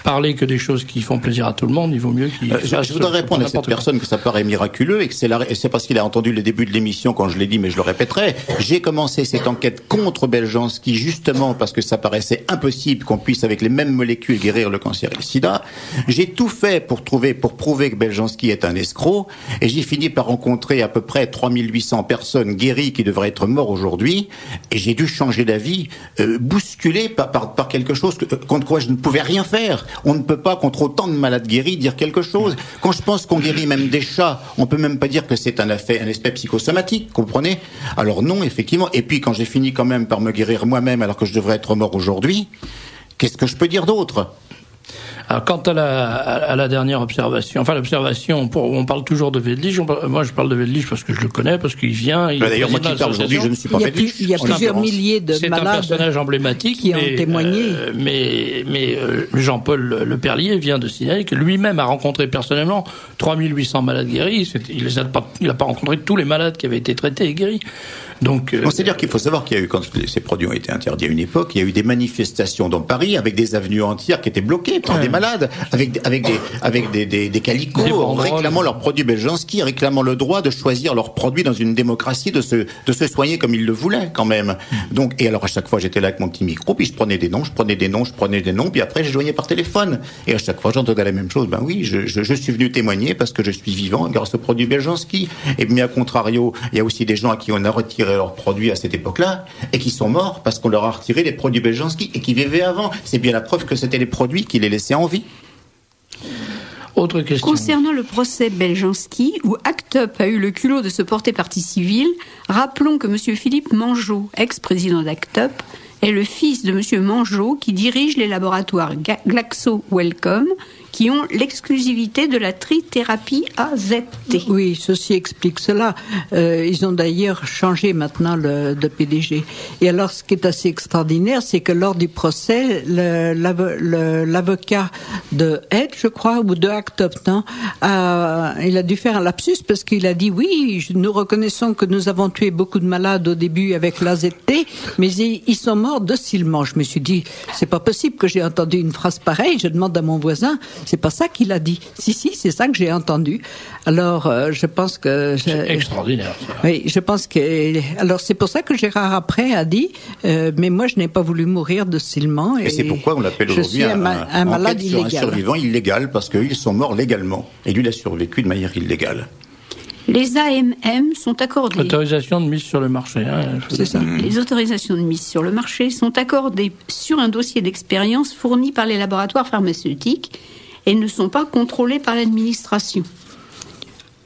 parler que des choses qui font plaisir à tout le monde, il vaut mieux qu'il je voudrais répondre à cette personne que ça paraît miraculeux et que c'est parce qu'il a entendu le début de l'émission quand je l'ai dit, mais je le répéterai. J'ai commencé cette enquête contre Beljanski justement parce que ça paraissait impossible qu'on puisse avec les mêmes molécules guérir le cancer et le sida. J'ai tout fait pour prouver que Beljanski est un escroc et j'ai fini par rencontrer à peu près 3800 personnes guéries qui devraient être mortes aujourd'hui et j'ai dû changer d'avis, bousculé par quelque chose contre quoi je ne pouvais rien faire. On ne peut pas contre autant de malades guéris dire quelque chose. Quand je pense qu'on guérit même des chats, on peut même pas dire que c'est un aspect psychosomatique, comprenez? Alors non, effectivement. Et puis quand j'ai fini quand même par me guérir moi-même alors que je devrais être mort aujourd'hui, qu'est-ce que je peux dire d'autre? Alors, quant à la dernière observation, l'observation, on parle toujours de Wedlich. Moi, je parle de Wedlich parce que je le connais, parce qu'il vient. D'ailleurs, moi qui parle aujourd'hui, je ne suis pas Wedlich. Il y a plusieurs milliers de malades. C'est un personnage emblématique qui ont témoigné. Mais Jean-Paul Leperlier vient de signaler que lui-même a rencontré personnellement 3800 malades guéris. Il n'a pas rencontré tous les malades qui avaient été traités et guéris. Donc, c'est-à-dire qu'il faut savoir qu'il y a eu, quand ces produits ont été interdits à une époque, il y a eu des manifestations dans Paris avec des avenues entières qui étaient bloquées par des malades, avec des calicots, réclamant leurs produits Beljanski, réclamant le droit de choisir leurs produits dans une démocratie, de se soigner comme ils le voulaient, quand même. Donc, et alors à chaque fois, j'étais là avec mon petit micro, puis je prenais des noms, puis après, je joignais par téléphone. Et à chaque fois, j'entendais la même chose. Ben oui, je suis venu témoigner parce que je suis vivant grâce aux produits Beljanski. Et mais à contrario, il y a aussi des gens à qui on a retiré leurs produits à cette époque-là et qui sont morts parce qu'on leur a retiré les produits Beljanski et qui vivaient avant. C'est bien la preuve que c'était les produits qui les laissaient en vie. Autre question. Concernant le procès Beljanski, où Act Up a eu le culot de se porter partie civile, rappelons que M. Philippe Mangeot, ex-président d'Act Up, est le fils de M. Mangeot qui dirige les laboratoires Glaxo Wellcome, qui ont l'exclusivité de la trithérapie AZT. Oui, ceci explique cela. Ils ont d'ailleurs changé maintenant de PDG. Et alors, ce qui est assez extraordinaire, c'est que lors du procès, l'avocat de Aide, je crois, ou de Act Up, il a dû faire un lapsus parce qu'il a dit oui, nous reconnaissons que nous avons tué beaucoup de malades au début avec l'AZT, mais ils sont morts docilement. Je me suis dit, c'est pas possible que j'ai entendu une phrase pareille. Je demande à mon voisin. C'est pas ça qu'il a dit. Si, c'est ça que j'ai entendu. Alors, je pense que... C'est extraordinaire. Ça. Oui, je pense que... Alors, c'est pour ça que Gérard Après a dit, mais moi, je n'ai pas voulu mourir docilement. Et c'est pourquoi on l'appelle aujourd'hui un malade illégal. Un survivant illégal, parce qu'ils sont morts légalement. Et lui, il a survécu de manière illégale. Les AMM sont accordées. Autorisation de mise sur le marché. C'est ça. Les autorisations de mise sur le marché sont accordées sur un dossier d'expérience fourni par les laboratoires pharmaceutiques et ne sont pas contrôlées par l'administration.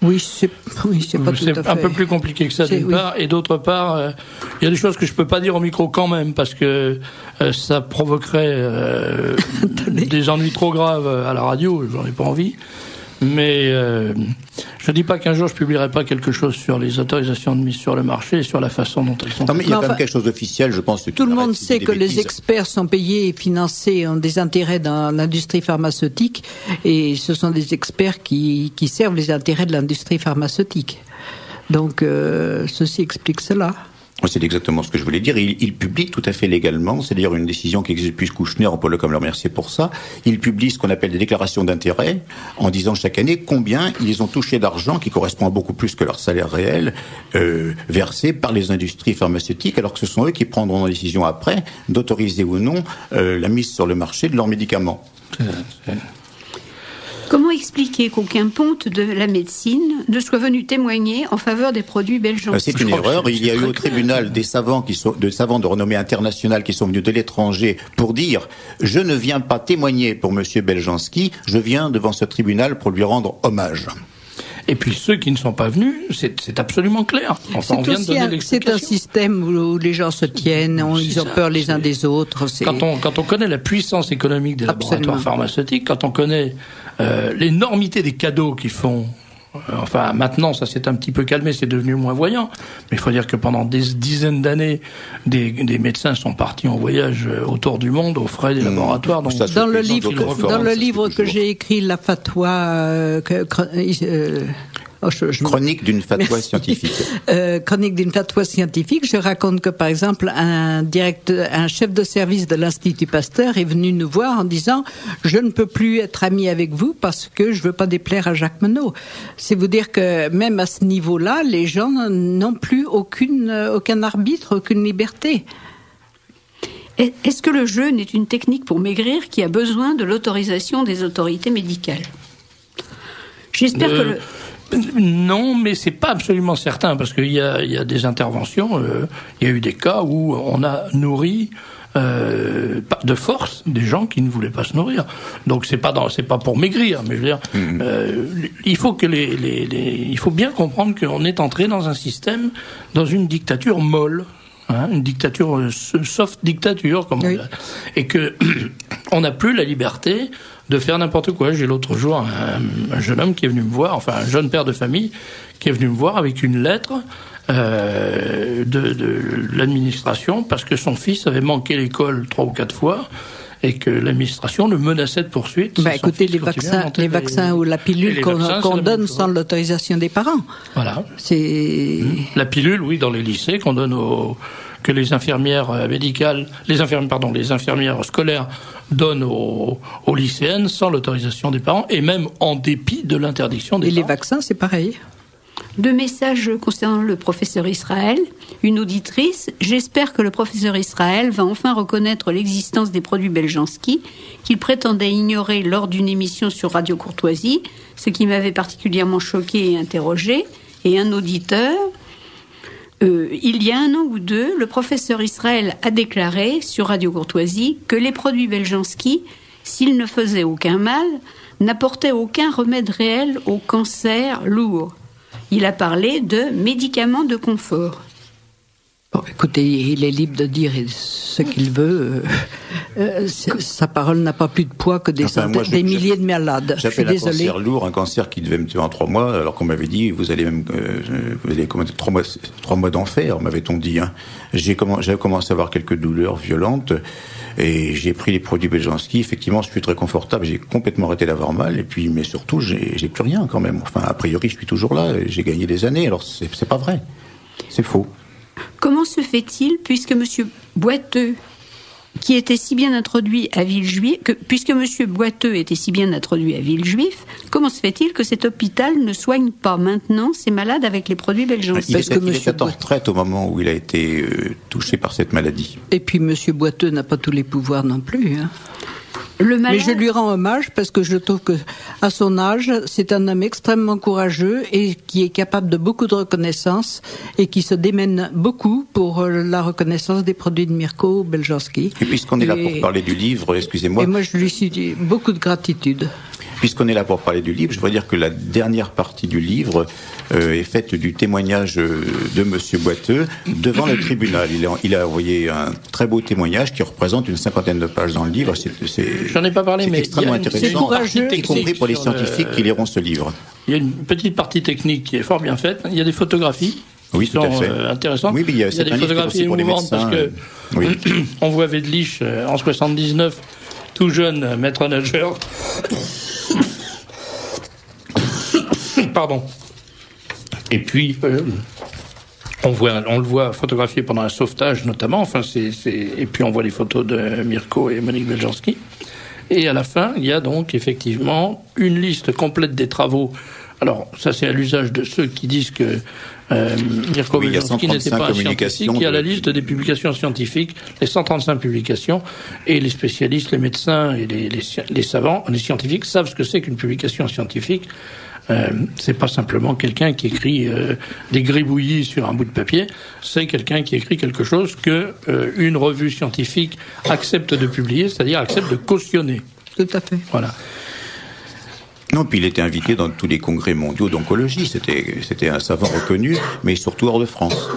Oui, c'est pas tout à fait. C'est un peu plus compliqué que ça d'une part, et d'autre part, il y a des choses que je peux pas dire au micro quand même parce que ça provoquerait des ennuis trop graves à la radio. J'en ai pas envie. Mais je dis pas qu'un jour je publierai pas quelque chose sur les autorisations de mise sur le marché et sur la façon dont elles sont. Non, mais il y a quand même quelque chose d'officiel, je pense. Tout le monde sait que les experts sont payés et financés, ont des intérêts dans l'industrie pharmaceutique, et ce sont des experts qui servent les intérêts de l'industrie pharmaceutique. Donc, ceci explique cela. C'est exactement ce que je voulais dire. Il publie tout à fait légalement, c'est d'ailleurs une décision qui existe depuis Kouchner, on peut comme le remercier pour ça. Il publie ce qu'on appelle des déclarations d'intérêt, en disant chaque année combien ils ont touché d'argent, qui correspond à beaucoup plus que leur salaire réel, versé par les industries pharmaceutiques, alors que ce sont eux qui prendront la décision après d'autoriser ou non la mise sur le marché de leurs médicaments. Comment expliquer qu'aucun ponte de la médecine ne soit venu témoigner en faveur des produits Beljanski? C'est une erreur. Il y a eu au tribunal des savants de renommée internationale qui sont venus de l'étranger pour dire « Je ne viens pas témoigner pour monsieur Beljanski, je viens devant ce tribunal pour lui rendre hommage ». Et puis ceux qui ne sont pas venus, c'est absolument clair. Enfin, on vient de donner l'explication. C'est un système où les gens se tiennent, ils ont peur les uns des autres. Quand on connaît la puissance économique des laboratoires pharmaceutiques, quand on connaît l'énormité des cadeaux qu'ils font Enfin, maintenant, ça s'est un petit peu calmé, c'est devenu moins voyant. Mais il faut dire que pendant des dizaines d'années, des médecins sont partis en voyage autour du monde aux frais des laboratoires. Donc, dans le livre que j'ai écrit, la fatwa, Chronique d'une fatwa scientifique. Chronique d'une fatwa scientifique. Je raconte que, par exemple, un chef de service de l'Institut Pasteur est venu nous voir en disant « Je ne peux plus être ami avec vous parce que je veux pas déplaire à Jacques Monod ». C'est vous dire que même à ce niveau-là, les gens n'ont plus aucun arbitre, aucune liberté. Est-ce que le jeûne est une technique pour maigrir qui a besoin de l'autorisation des autorités médicales ? J'espère que Non, mais c'est pas absolument certain, parce qu'il y a des interventions, il y a eu des cas où on a nourri de force des gens qui ne voulaient pas se nourrir. Donc c'est pas pour maigrir, mais je veux dire, il faut que il faut bien comprendre qu'on est entré dans un système, dans une dictature molle. Une dictature, soft dictature, comme on dit, et que on n'a plus la liberté de faire n'importe quoi. J'ai l'autre jour un jeune homme qui est venu me voir, enfin un jeune père de famille qui est venu me voir avec une lettre de l'administration parce que son fils avait manqué l'école 3 ou 4 fois. Et que l'administration le menaçait de poursuite. Écoutez, les vaccins ou la pilule qu'on donne sans l'autorisation des parents. Voilà. C'est la pilule, oui, dans les lycées qu'on donne que les infirmières médicales, les infirmières scolaires donnent aux lycéennes sans l'autorisation des parents et même en dépit de l'interdiction des parents. Et les vaccins, c'est pareil. 2 messages concernant le professeur Israël. Une auditrice: j'espère que le professeur Israël va enfin reconnaître l'existence des produits Beljanski qu'il prétendait ignorer lors d'une émission sur Radio Courtoisie, ce qui m'avait particulièrement choqué et interrogé. Et un auditeur: il y a 1 an ou 2, le professeur Israël a déclaré sur Radio Courtoisie que les produits Beljanski, s'ils ne faisaient aucun mal, n'apportaient aucun remède réel au cancer lourd. Il a parlé de médicaments de confort. Bon, écoutez, il est libre de dire ce qu'il veut. Sa parole n'a pas plus de poids que des milliers de malades. J'appelle un cancer lourd, un cancer qui devait me tuer en 3 mois, alors qu'on m'avait dit, vous allez commencer 3 mois d'enfer, m'avait-on dit. J'avais commencé à avoir quelques douleurs violentes, et j'ai pris les produits Beljanski. Effectivement, je suis très confortable, j'ai complètement arrêté d'avoir mal, et puis, mais surtout, j'ai plus rien quand même. Enfin, a priori, je suis toujours là, j'ai gagné des années, alors c'est pas vrai. C'est faux. Comment se fait-il, puisque M. Boiteux, qui était si bien introduit à Villejuif, comment se fait-il que cet hôpital ne soigne pas maintenant ces malades avec les produits Beljanski ? Il était en retraite au moment où il a été touché par cette maladie. Et puis M. Boiteux n'a pas tous les pouvoirs non plus. Mais je lui rends hommage parce que je trouve que, à son âge, c'est un homme extrêmement courageux et qui est capable de beaucoup de reconnaissance et qui se démène beaucoup pour la reconnaissance des produits de Mirko Beljanski. Et puisqu'on est là pour parler du livre, excusez-moi. Et moi, je lui suis beaucoup de gratitude. Puisqu'on est là pour parler du livre, je voudrais dire que la dernière partie du livre est faite du témoignage de Monsieur Boiteux devant le tribunal. Il a envoyé un très beau témoignage qui représente une 50aine de pages dans le livre. J'en ai pas parlé, mais extrêmement intéressant, y compris pour les scientifiques qui liront ce livre. Il y a une petite partie technique qui est fort bien faite. Il y a des photographies. Oui, tout à fait. Intéressantes. Oui, mais il y a des photographies émouvantes parce que on voit Vedlich en 79, tout jeune maître nageur. Pardon. Et puis, on le voit photographié pendant un sauvetage, notamment. Enfin, et puis on voit les photos de Mirko et Monique Beljanski. Et à la fin, il y a donc effectivement une liste complète des travaux. Alors, ça c'est à l'usage de ceux qui disent que Mirko Beljanski n'était pas un scientifique. Il y a la liste des publications scientifiques, les 135 publications, et les spécialistes, les médecins et les savants, les scientifiques savent ce que c'est qu'une publication scientifique. C'est pas simplement quelqu'un qui écrit des gribouillis sur un bout de papier, c'est quelqu'un qui écrit quelque chose que une revue scientifique accepte de publier, c'est-à-dire accepte de cautionner. Tout à fait. Voilà. Non, puis il était invité dans tous les congrès mondiaux d'oncologie, c'était un savant reconnu, mais surtout hors de France.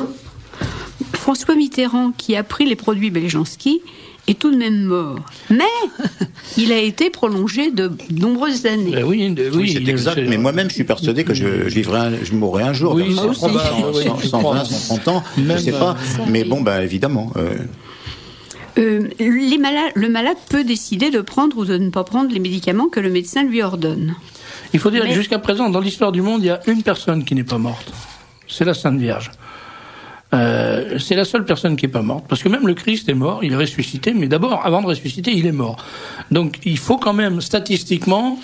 François Mitterrand, qui a pris les produits Beljanski, est tout de même mort. Mais il a été prolongé de nombreuses années. Oui, c'est exact. Mais moi-même, je suis persuadé que je mourrai un jour. Oui, vers 120, 130 ans, je ne sais pas. Mais bon, évidemment. Le malade peut décider de prendre ou de ne pas prendre les médicaments que le médecin lui ordonne. Il faut dire que jusqu'à présent, dans l'histoire du monde, il y a une personne qui n'est pas morte. C'est la Sainte Vierge. C'est la seule personne qui n'est pas morte. Parce que même le Christ est mort, il est ressuscité, mais d'abord, avant de ressusciter, il est mort. Donc il faut quand même, statistiquement,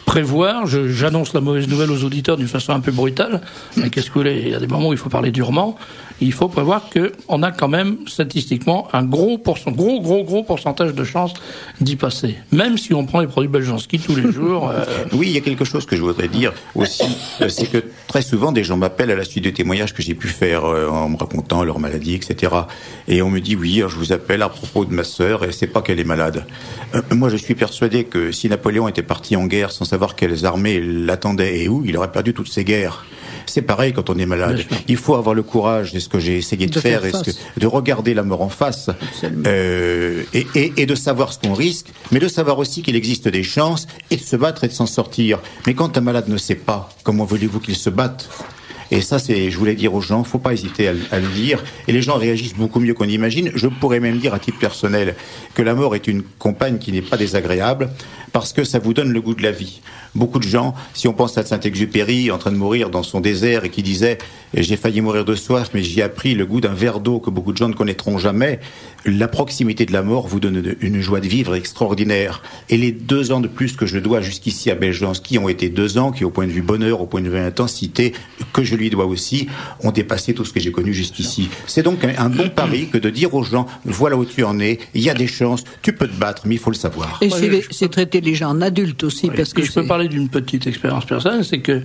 prévoir, j'annonce la mauvaise nouvelle aux auditeurs d'une façon un peu brutale, mais qu'est-ce que vous voulez, il y a des moments où il faut parler durement, il faut prévoir qu'on a quand même statistiquement un gros pourcentage de chances d'y passer, même si on prend les produits Beljanski tous les jours. Oui, il y a quelque chose que je voudrais dire aussi, c'est que très souvent des gens m'appellent à la suite de témoignages que j'ai pu faire en me racontant leur maladie, etc. Et on me dit oui, je vous appelle à propos de ma sœur et c'est pas qu'elle est malade. Moi, je suis persuadé que si Napoléon était parti en guerre sans savoir quelles armées l'attendaient et où, il aurait perdu toutes ses guerres. C'est pareil quand on est malade. Il faut avoir le courage, c'est ce que j'ai essayé de faire, de regarder la mort en face et de savoir ce qu'on risque, mais de savoir aussi qu'il existe des chances et de se battre et de s'en sortir. Mais quand un malade ne sait pas, comment voulez-vous qu'il se batte ? Et ça, je voulais dire aux gens, faut pas hésiter à le dire. Et les gens réagissent beaucoup mieux qu'on imagine. Je pourrais même dire à titre personnel que la mort est une compagne qui n'est pas désagréable parce que ça vous donne le goût de la vie. Beaucoup de gens, si on pense à Saint-Exupéry en train de mourir dans son désert et qui disait « J'ai failli mourir de soif, mais j'y ai appris le goût d'un verre d'eau que beaucoup de gens ne connaîtront jamais », la proximité de la mort vous donne une joie de vivre extraordinaire. Et les 2 ans de plus que je dois jusqu'ici à Beljanski ont été 2 ans qui, au point de vue bonheur, au point de vue intensité, que je lui dois aussi, ont dépassé tout ce que j'ai connu jusqu'ici. C'est donc un bon pari que de dire aux gens « Voilà où tu en es, il y a des chances, tu peux te battre, mais il faut le savoir. » Et c'est traiter les gens en adultes aussi. Oui, parce que je peux parler d'une petite expérience personnelle, c'est que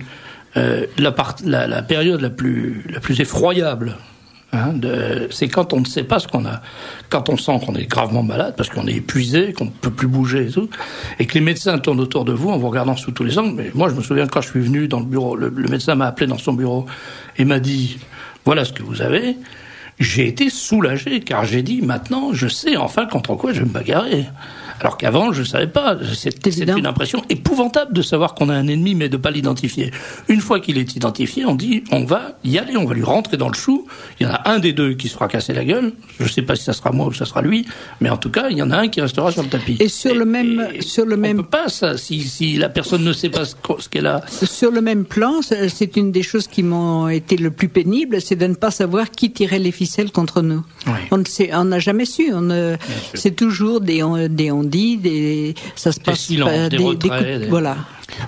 la période la plus effroyable, c'est quand on ne sait pas ce qu'on a, quand on sent qu'on est gravement malade, parce qu'on est épuisé, qu'on ne peut plus bouger et tout, et que les médecins tournent autour de vous en vous regardant sous tous les angles. Mais moi, je me souviens quand je suis venu dans le bureau, le médecin m'a appelé dans son bureau et m'a dit « Voilà ce que vous avez ». J'ai été soulagé, car j'ai dit « Maintenant, je sais enfin contre quoi je vais me bagarrer ». Alors qu'avant, je ne savais pas. C'est une impression épouvantable de savoir qu'on a un ennemi, mais de ne pas l'identifier. Une fois qu'il est identifié, on dit, on va y aller, on va lui rentrer dans le chou. Il y en a un des deux qui se fera casser la gueule. Je ne sais pas si ça sera moi ou ça sera lui, mais en tout cas, il y en a un qui restera sur le tapis. Et sur le même... On peut pas, ça, si la personne ne sait pas ce qu'elle a. Sur le même plan, c'est une des choses qui m'ont été le plus pénible, c'est de ne pas savoir qui tirait les ficelles contre nous. Oui. On n'a jamais su. C'est toujours des ça se passe des retraits, voilà.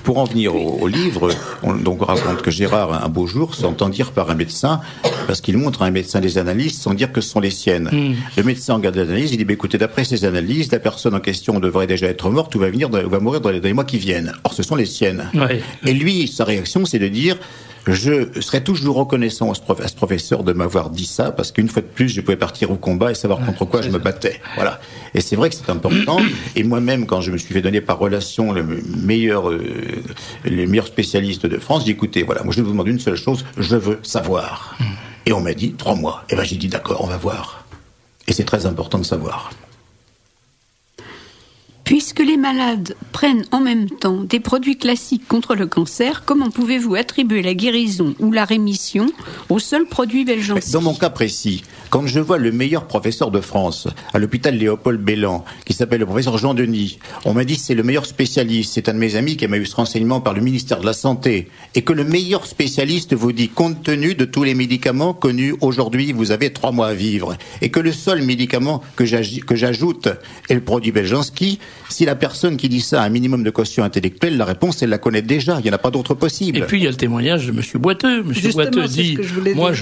Pour en venir au livre, on raconte que Gérard, un beau jour, s'entend dire par un médecin, parce qu'il montre à un médecin des analyses sans dire que ce sont les siennes. Le médecin regarde l'analyse, il dit écoutez, d'après ces analyses, la personne en question devrait déjà être morte ou va mourir dans les mois qui viennent. Or, ce sont les siennes. Ouais. Et lui, sa réaction, c'est de dire je serais toujours reconnaissant à ce professeur de m'avoir dit ça, parce qu'une fois de plus, je pouvais partir au combat et savoir contre quoi je me battais. Voilà. Et c'est vrai que c'est important. Et moi-même, quand je me suis fait donner par relation les meilleurs spécialistes de France, j'ai dit, écoutez, voilà, moi je vous demande une seule chose, je veux savoir. Et on m'a dit 3 mois. Et ben j'ai dit d'accord, on va voir. Et c'est très important de savoir. Puisque les malades prennent en même temps des produits classiques contre le cancer, comment pouvez-vous attribuer la guérison ou la rémission au seul produit Beljanski ? Dans mon cas précis, quand je vois le meilleur professeur de France à l'hôpital Léopold Bellan, qui s'appelle le professeur Jean Denis, on m'a dit c'est le meilleur spécialiste, c'est un de mes amis qui m'a eu ce renseignement par le ministère de la Santé, et que le meilleur spécialiste vous dit, compte tenu de tous les médicaments connus aujourd'hui, vous avez 3 mois à vivre, et que le seul médicament que j'ajoute est le produit Beljanski. Si la personne qui dit ça a un minimum de quotient intellectuel, la réponse, elle la connaît déjà. Il n'y en a pas d'autre possible. Et puis, il y a le témoignage de M. Boiteux. M. Boiteux dit, moi,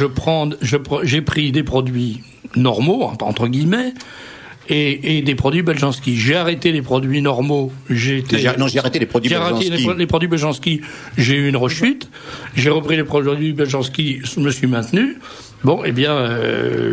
j'ai pris des produits normaux, entre guillemets, et des produits Beljanski. J'ai arrêté les produits normaux. J'ai arrêté les produits Beljanski. J'ai arrêté les produits Beljanski. J'ai eu une rechute. J'ai repris les produits Beljanski. Je me suis maintenu. Bon, eh bien,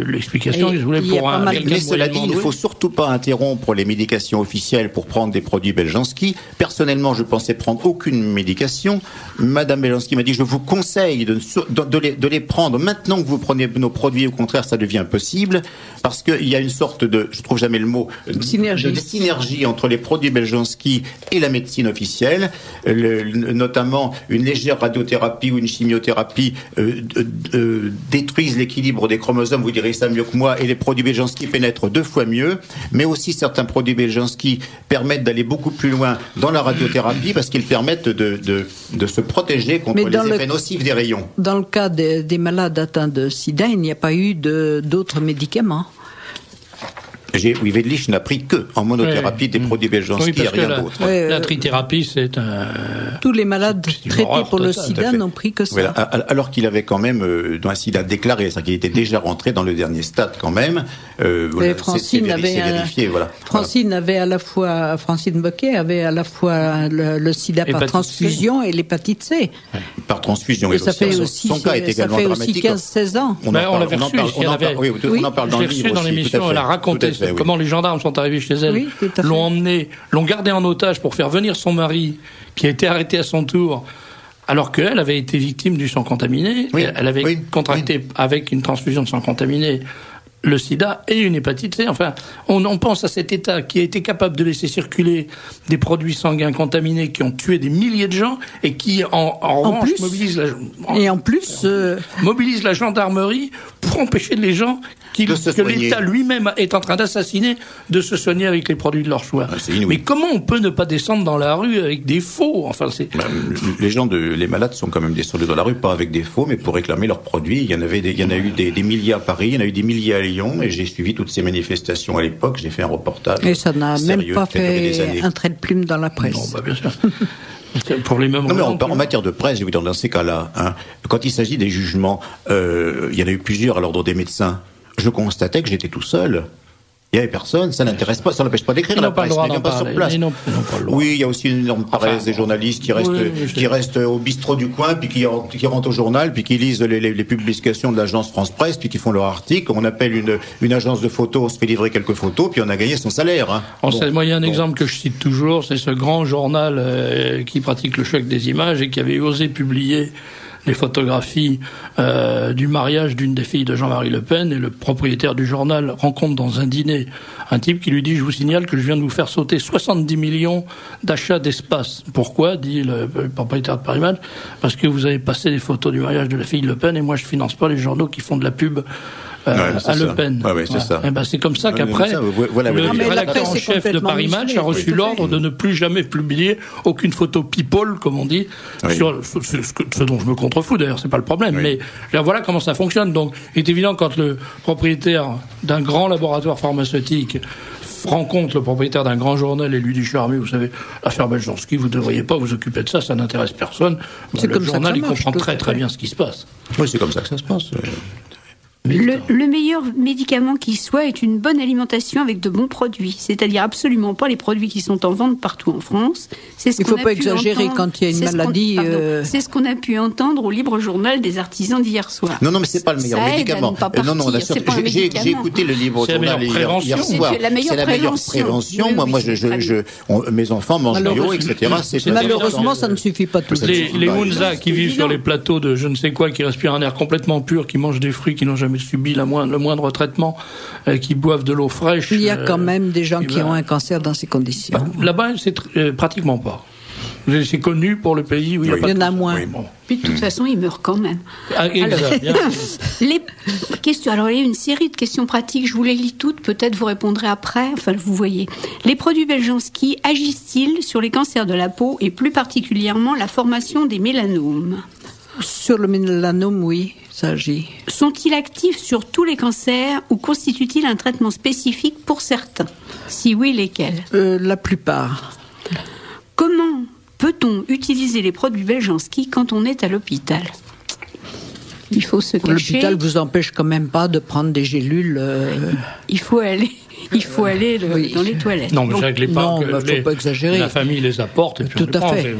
l'explication que je voulais pour un... Mais cela dit, il ne faut surtout pas interrompre les médications officielles pour prendre des produits Beljanski. Personnellement, je pensais prendre aucune médication. Madame Beljanski m'a dit, je vous conseille de les prendre maintenant que vous prenez nos produits. Au contraire, ça devient possible. Parce qu'il y a une sorte de... Je trouve jamais le mot, de synergie entre les produits Beljanski et la médecine officielle, notamment une légère radiothérapie ou une chimiothérapie détruisent l'équilibre des chromosomes, vous direz ça mieux que moi, et les produits Beljanski pénètrent 2 fois mieux, mais aussi certains produits Beljanski permettent d'aller beaucoup plus loin dans la radiothérapie parce qu'ils permettent de se protéger contre les effets nocifs des rayons. Dans le cas des malades atteints de sida, il n'y a pas eu d'autres médicaments. Wedlich n'a pris que en monothérapie des produits Beljanski et rien d'autre. La trithérapie, c'est un... Tous les malades traités pour le sida n'ont pris que ça. Voilà, alors qu'il avait quand même dans un sida déclaré, c'est-à-dire qu'il était déjà rentré dans le dernier stade quand même. Francine avait à la fois, Francine Boquet avait à la fois le sida par transfusion et l'hépatite C. Par transfusion, et ça fait aussi, son cas est également dramatique. Ça fait aussi 15-16 ans. On en parle dans le livre. Dans l'émission, elle a raconté comment les gendarmes sont arrivés chez elle, l'ont gardée en otage pour faire venir son mari, qui a été arrêté à son tour, alors qu'elle avait été victime du sang contaminé. Elle avait contracté avec une transfusion de sang contaminé le sida et une hépatite C. Enfin, on pense à cet État qui a été capable de laisser circuler des produits sanguins contaminés qui ont tué des milliers de gens et qui, en revanche, mobilise la gendarmerie pour empêcher les gens que l'État lui-même est en train d'assassiner de se soigner avec les produits de leur choix. Mais comment on peut ne pas descendre dans la rue avec des faux? Enfin, les malades sont quand même descendus dans la rue, pas avec des faux, mais pour réclamer leurs produits. Il y en a eu des milliers à Paris, il y en a eu des milliers à Lyon, et j'ai suivi toutes ces manifestations à l'époque. J'ai fait un reportage. Et ça n'a même pas fait un trait de plume dans la presse. Non, bien sûr. Pour les mêmes en matière de presse, j'ai vu dans ces cas-là, quand il s'agit des jugements, il y en a eu plusieurs à l'ordre des médecins. Je constatais que j'étais tout seul. Il n'y avait personne, ça n'intéresse pas, ça n'empêche pas d'écrire la presse, ils ne viennent pas sur place. Oui, il y a aussi une énorme paresse des journalistes qui restent au bistrot du coin, puis qui rentrent au journal, puis qui lisent les publications de l'agence France Presse, puis qui font leur article. On appelle une agence de photos, on se fait livrer quelques photos, puis on a gagné son salaire. Moi, il y a un exemple que je cite toujours, c'est ce grand journal qui pratique le choc des images et qui avait osé publier les photographies du mariage d'une des filles de Jean-Marie Le Pen, et le propriétaire du journal rencontre dans un dîner un type qui lui dit « Je vous signale que je viens de vous faire sauter 70 millions d'achats d'espace. » Pourquoi, dit le propriétaire de Paris Match, parce que vous avez passé des photos du mariage de la fille de Le Pen et moi je finance pas les journaux qui font de la pub à Le Pen. C'est ça. Et c'est comme ça qu'après, le rédacteur en chef de Paris Match a reçu l'ordre de ne plus jamais publier aucune photo people, comme on dit, sur ce dont je me contrefous d'ailleurs, c'est pas le problème. Mais voilà comment ça fonctionne. Donc, il est évident, quand le propriétaire d'un grand laboratoire pharmaceutique rencontre le propriétaire d'un grand journal et lui dit « Charmé, vous savez, l'affaire Beljanski, vous ne devriez pas vous occuper de ça, ça n'intéresse personne. » Le journal, il comprend très bien ce qui se passe. Oui, c'est comme ça que ça se passe. Le meilleur médicament qui soit est une bonne alimentation avec de bons produits, c'est-à-dire absolument pas les produits qui sont en vente partout en France. Il ne faut pas exagérer quand il y a une maladie. C'est ce qu'on a pu entendre au libre journal des artisans d'hier soir. Non, mais c'est pas le meilleur médicament. J'ai écouté le libre journal hier soir. C'est la meilleure prévention. Mes enfants mangent bio, etc. Malheureusement, ça ne suffit pas tout. Les Hunza qui vivent sur les plateaux de je ne sais quoi, qui respirent un air complètement pur, qui mangent des fruits qui n'ont jamais subi le moindre traitement, qui boivent de l'eau fraîche. Il y a quand même des gens qui ont un cancer dans ces conditions. Là-bas, c'est pratiquement pas. C'est connu pour le pays où il y en a moins. Puis de toute façon, ils meurent quand même. Les questions. Alors, il y a une série de questions pratiques. Je vous les lis toutes. Peut-être vous répondrez après. Enfin, vous voyez. Les produits Beljanski agissent-ils sur les cancers de la peau et plus particulièrement la formation des mélanomes? Sur le mélanome, oui, ça agit. Sont-ils actifs sur tous les cancers ou constituent-ils un traitement spécifique pour certains? Si oui, lesquels? La plupart. Comment peut-on utiliser les produits Beljanski quand on est à l'hôpital? Il faut se cacher. L'hôpital vous empêche quand même pas de prendre des gélules. Il faut aller dans les toilettes. Non, mais je faut pas exagérer. La famille les apporte. Et puis tout à fait.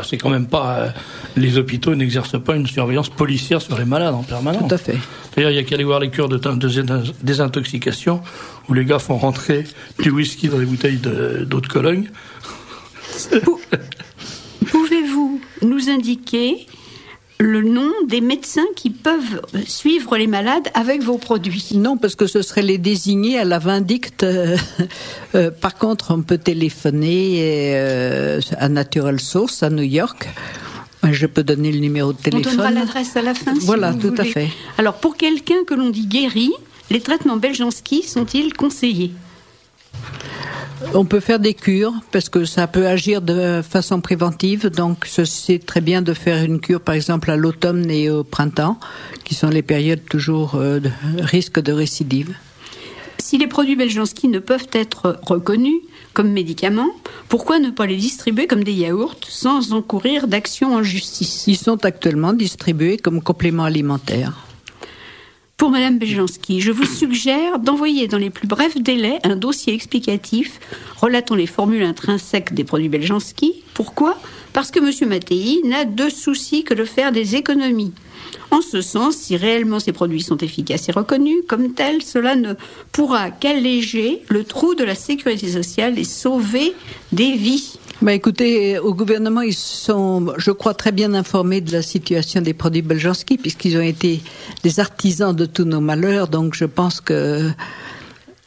C'est quand même pas. Les hôpitaux n'exercent pas une surveillance policière sur les malades en permanence. Tout à fait. D'ailleurs, il y a qu'à aller voir les cures de désintoxication où les gars font rentrer du whisky dans les bouteilles d'eau de Cologne. Pouvez-vous nous indiquer le nom des médecins qui peuvent suivre les malades avec vos produits? Non, parce que ce serait les désigner à la vindicte. Par contre, on peut téléphoner à Natural Source à New York. Je peux donner le numéro de téléphone. On donnera l'adresse à la fin. Voilà, si vous tout voulez. à fait. Alors, pour quelqu'un que l'on dit guéri, les traitements Beljanski sont-ils conseillés? On peut faire des cures parce que ça peut agir de façon préventive. Donc, c'est très bien de faire une cure, par exemple, à l'automne et au printemps, qui sont les périodes toujours de risque de récidive. Si les produits Beljanski ne peuvent être reconnus comme médicaments, pourquoi ne pas les distribuer comme des yaourts sans encourir d'action en justice? Ils sont actuellement distribués comme compléments alimentaires. Pour Madame Beljanski, je vous suggère d'envoyer dans les plus brefs délais un dossier explicatif relatant les formules intrinsèques des produits Beljanski. Pourquoi ? Parce que M. Mattei n'a de souci que de faire des économies. En ce sens, si réellement ces produits sont efficaces et reconnus comme tels, cela ne pourra qu'alléger le trou de la sécurité sociale et sauver des vies. Écoutez, au gouvernement, ils sont, je crois, très bien informés de la situation des produits Beljanski, puisqu'ils ont été des artisans de tous nos malheurs, donc je pense qu'il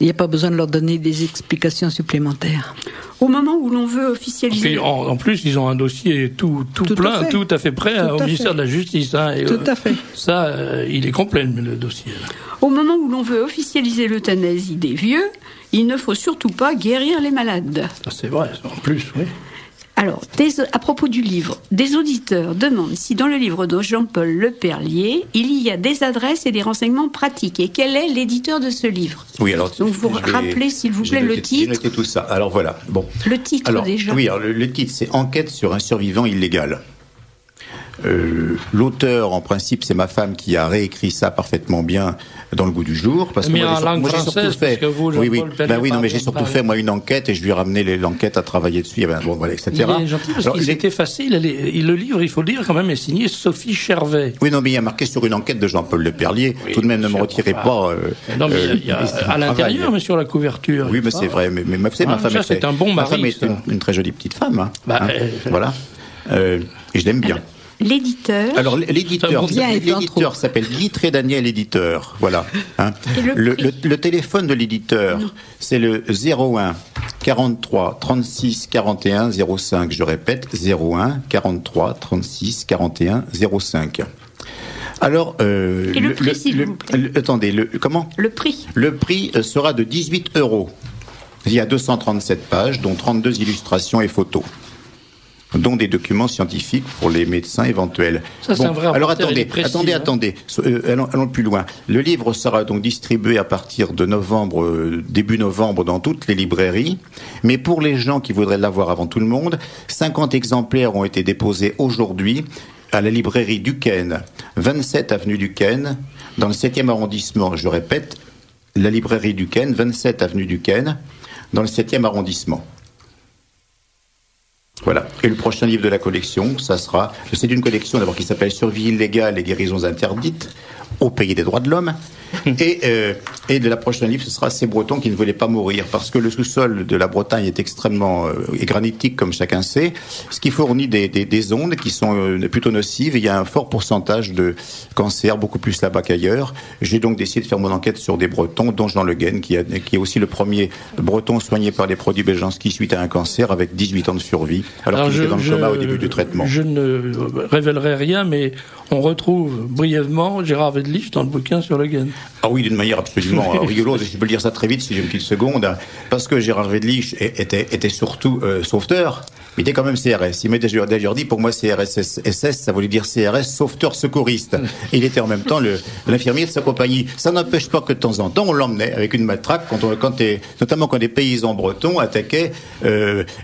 n'y a pas besoin de leur donner des explications supplémentaires. Au moment où l'on veut officialiser... En plus, ils ont un dossier tout plein, tout à fait prêt au ministère de la Justice. Tout à fait. Ça, il est complet, le dossier. Au moment où l'on veut officialiser l'euthanasie des vieux, il ne faut surtout pas guérir les malades. Ça, c'est vrai, en plus, oui. Alors, à propos du livre, des auditeurs demandent si dans le livre de Jean-Paul Leperlier, il y a des adresses et des renseignements pratiques. Et quel est l'éditeur de ce livre? Oui, alors... Donc, vous rappelez, s'il vous plaît, le titre. J'ai noté tout ça. Alors, voilà. Bon. Le titre, déjà. Oui, alors, le titre, c'est « Enquête sur un survivant illégal ». L'auteur, en principe, c'est ma femme qui a réécrit ça parfaitement bien dans le goût du jour. Parce que mais en langue française, parce que vous, mais j'ai surtout fait, moi, une enquête et je lui ai ramené l'enquête à travailler dessus, bon, voilà, etc. Il est gentil parce qu'il était facile. Le livre, il faut le dire quand même, est signé Sophie Chervet. Oui, non, mais il y a marqué sur une enquête de Jean-Paul Leperlier. Oui, tout de même, ne me retirez pas. Non, mais il y a à l'intérieur, mais sur la couverture. Oui, mais c'est vrai. Mais ma femme, c'est un bon mari. Ma femme est une très jolie petite femme. Voilà. Et je l'aime bien. L'éditeur. Alors l'éditeur s'appelle Guy Trédaniel éditeur. Voilà. Le téléphone de l'éditeur, c'est le 01 43 36 41 05. Je répète, 01 43 36 41 05. Alors, et le prix, s'il vous plaît. Attendez, comment ? Le prix. Le prix sera de 18 €. Il y a 237 pages, dont 32 illustrations et photos, dont des documents scientifiques pour les médecins éventuels. Ça, c'est un vrai alors attendez. Allons plus loin. Le livre sera donc distribué à partir de début novembre, dans toutes les librairies. Mais pour les gens qui voudraient l'avoir avant tout le monde, 50 exemplaires ont été déposés aujourd'hui à la librairie Duquesne, 27 avenue Duquesne, dans le 7e arrondissement. Je répète, la librairie Duquesne, 27 avenue Duquesne, dans le 7e arrondissement. Voilà. Et le prochain livre de la collection, c'est une collection d'abord qui s'appelle Survie illégale et guérisons interdites au pays des droits de l'homme. Et de la prochaine livre, ce sera Ces Bretons qui ne voulaient pas mourir, parce que le sous-sol de la Bretagne est extrêmement granitique, comme chacun sait, ce qui fournit des ondes qui sont plutôt nocives. Il y a un fort pourcentage de cancer, beaucoup plus là-bas qu'ailleurs. J'ai donc décidé de faire mon enquête sur des Bretons, dont Jean Le Guen, qui est aussi le premier Breton soigné par les produits Beljanski suite à un cancer avec 18 ans de survie, alors qu'il était dans le coma au début du traitement. Je ne révélerai rien, mais on retrouve brièvement Gérard Wedlich dans le bouquin sur Le Guen. Ah oui, d'une manière absolument rigolote. Je peux le dire ça très vite si j'ai une petite seconde, parce que Gérard Wedlich était surtout sauveteur. Il était quand même CRS. Il m'a d'ailleurs dit, pour moi, CRS-SS, ça voulait dire CRS, sauveteur secouriste. Et il était en même temps l'infirmier de sa compagnie. Ça n'empêche pas que de temps en temps, on l'emmenait avec une matraque, notamment quand des paysans bretons attaquaient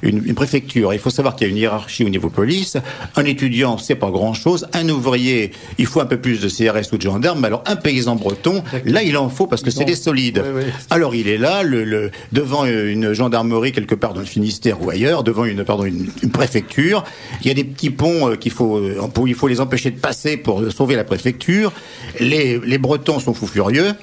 une préfecture. Il faut savoir qu'il y a une hiérarchie au niveau police. Un étudiant, c'est pas grand-chose. Un ouvrier, il faut un peu plus de CRS ou de gendarmes. Mais alors, un paysan breton, là, il en faut parce que c'est des solides. Oui. Alors, il est là, devant une gendarmerie quelque part dans le Finistère ou ailleurs, devant une préfecture. Il y a des petits ponts il faut les empêcher de passer pour sauver la préfecture. Les Bretons sont fous furieux.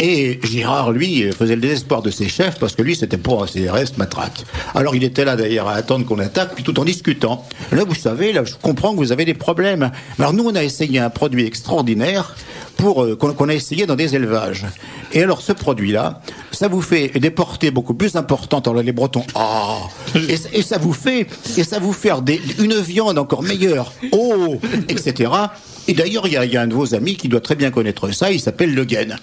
Et Girard, lui, faisait le désespoir de ses chefs parce que lui, c'était pour un CRS matraque. Alors il était là d'ailleurs à attendre qu'on attaque, puis tout en discutant. Là, vous savez, là, je comprends que vous avez des problèmes. Alors nous, on a essayé un produit extraordinaire qu'on a essayé dans des élevages. Et alors ce produit-là, ça vous fait des portées beaucoup plus importantes. Alors les Bretons, et ça vous fait une viande encore meilleure, etc. Et d'ailleurs, il y a un de vos amis qui doit très bien connaître ça. Il s'appelle Le Guen.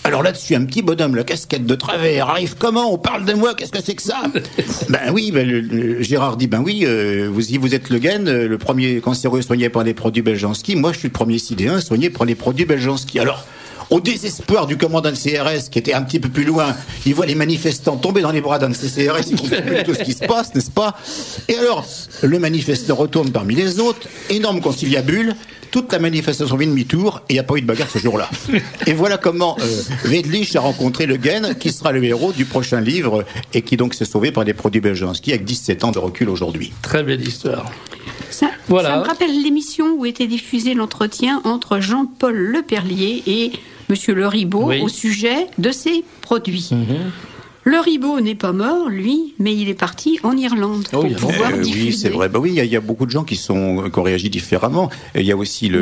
Alors là-dessus, un petit bonhomme, la casquette de travers, arrive comment? On parle de moi, qu'est-ce que c'est que ça? Gérard dit, vous êtes Le Guen, le premier cancéreux soigné par des produits Beljanski. Moi, je suis le premier sidéen soigné par les produits Beljanski. Alors, au désespoir du commandant de CRS, qui était un petit peu plus loin, il voit les manifestants tomber dans les bras d'un de ces CRS, il comprend plus tout ce qui se passe, n'est-ce pas? Et alors, le manifestant retourne parmi les autres, énorme conciliabule, toute la manifestation fait demi-tour, et il n'y a pas eu de bagarre ce jour-là. Et voilà comment Wedlich a rencontré Le Guen, qui sera le héros du prochain livre, et qui donc s'est sauvé par des produits Beljanski, avec 17 ans de recul aujourd'hui. Très belle histoire. Ça me rappelle l'émission où était diffusé l'entretien entre Jean-Paul Leperlier et Monsieur Le Ribot au sujet de ces produits. Le Ribot n'est pas mort, lui, mais il est parti en Irlande pour pouvoir diffuser. Oui, c'est vrai. Il y a beaucoup de gens qui ont réagi différemment. Il y a aussi la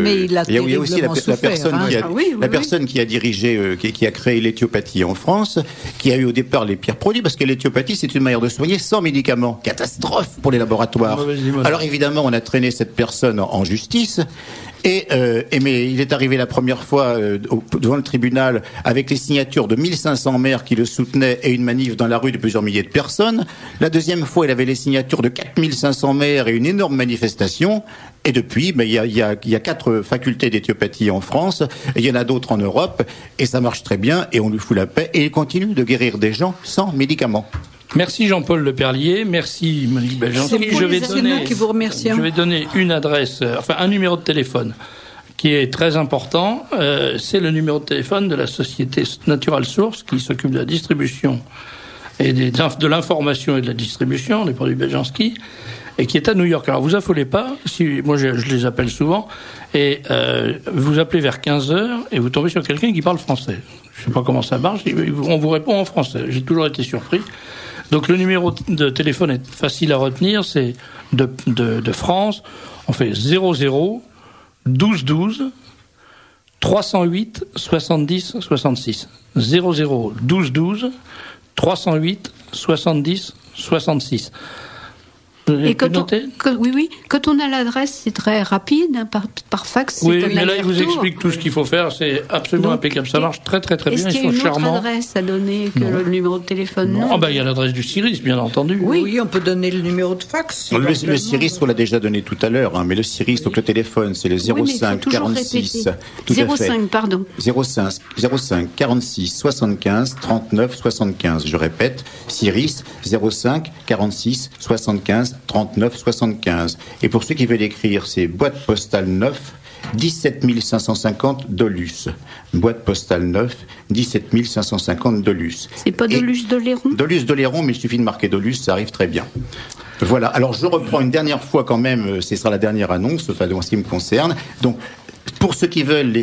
personne qui a dirigé, qui a créé l'éthiopathie en France, qui a eu au départ les pires produits, parce que l'éthiopathie, c'est une manière de soigner sans médicaments. Catastrophe pour les laboratoires. Alors évidemment, on a traîné cette personne en justice. Mais il est arrivé la première fois devant le tribunal avec les signatures de 1500 maires qui le soutenaient et une manif dans la rue de plusieurs milliers de personnes. La deuxième fois, il avait les signatures de 4500 maires et une énorme manifestation. Et depuis, il y a 4 facultés d'éthiopathie en France, et il y en a d'autres en Europe, et ça marche très bien, et on lui fout la paix, et il continue de guérir des gens sans médicaments. Merci Jean-Paul Leperlier, merci Monique Beljanski. Je vais donner une adresse, un numéro de téléphone qui est très important. C'est le numéro de téléphone de la société Natural Source qui s'occupe de la distribution et de l'information et de la distribution des produits Beljanski et qui est à New York. Alors vous affolez pas, moi je les appelle souvent, et vous appelez vers 15h et vous tombez sur quelqu'un qui parle français. Je sais pas comment ça marche, on vous répond en français. J'ai toujours été surpris. Donc le numéro de téléphone est facile à retenir, c'est de France, on fait 00 12 12 308 70 66. 00 12 12 308 70 66. Et quand on a l'adresse, c'est très rapide, par fax. Oui, mais là, il vous explique tout ce qu'il faut faire, c'est absolument impeccable. Ça marche très très très bien, ils sont charmants. Est-ce qu'il y a une autre adresse à donner que le numéro de téléphone? Non, il y a l'adresse du CIRIS, bien entendu. Oui, on peut donner le numéro de fax. Le CIRIS, on l'a déjà donné tout à l'heure, mais le CIRIS, donc le téléphone, c'est le 05 46. 05, pardon. 05 46 75 39 75. Je répète, CIRIS 05 46 75 39 75. Et pour ceux qui veulent écrire, c'est boîte postale 9 17 550 Doluce. Boîte postale 9 17 550 Doluce. C'est pas Doluce-Doléron? Doluce-Doléron, mais il suffit de marquer Doluce, ça arrive très bien. Voilà, alors je reprends une dernière fois quand même, ce sera la dernière annonce, en ce qui me concerne. Donc, pour ceux qui veulent les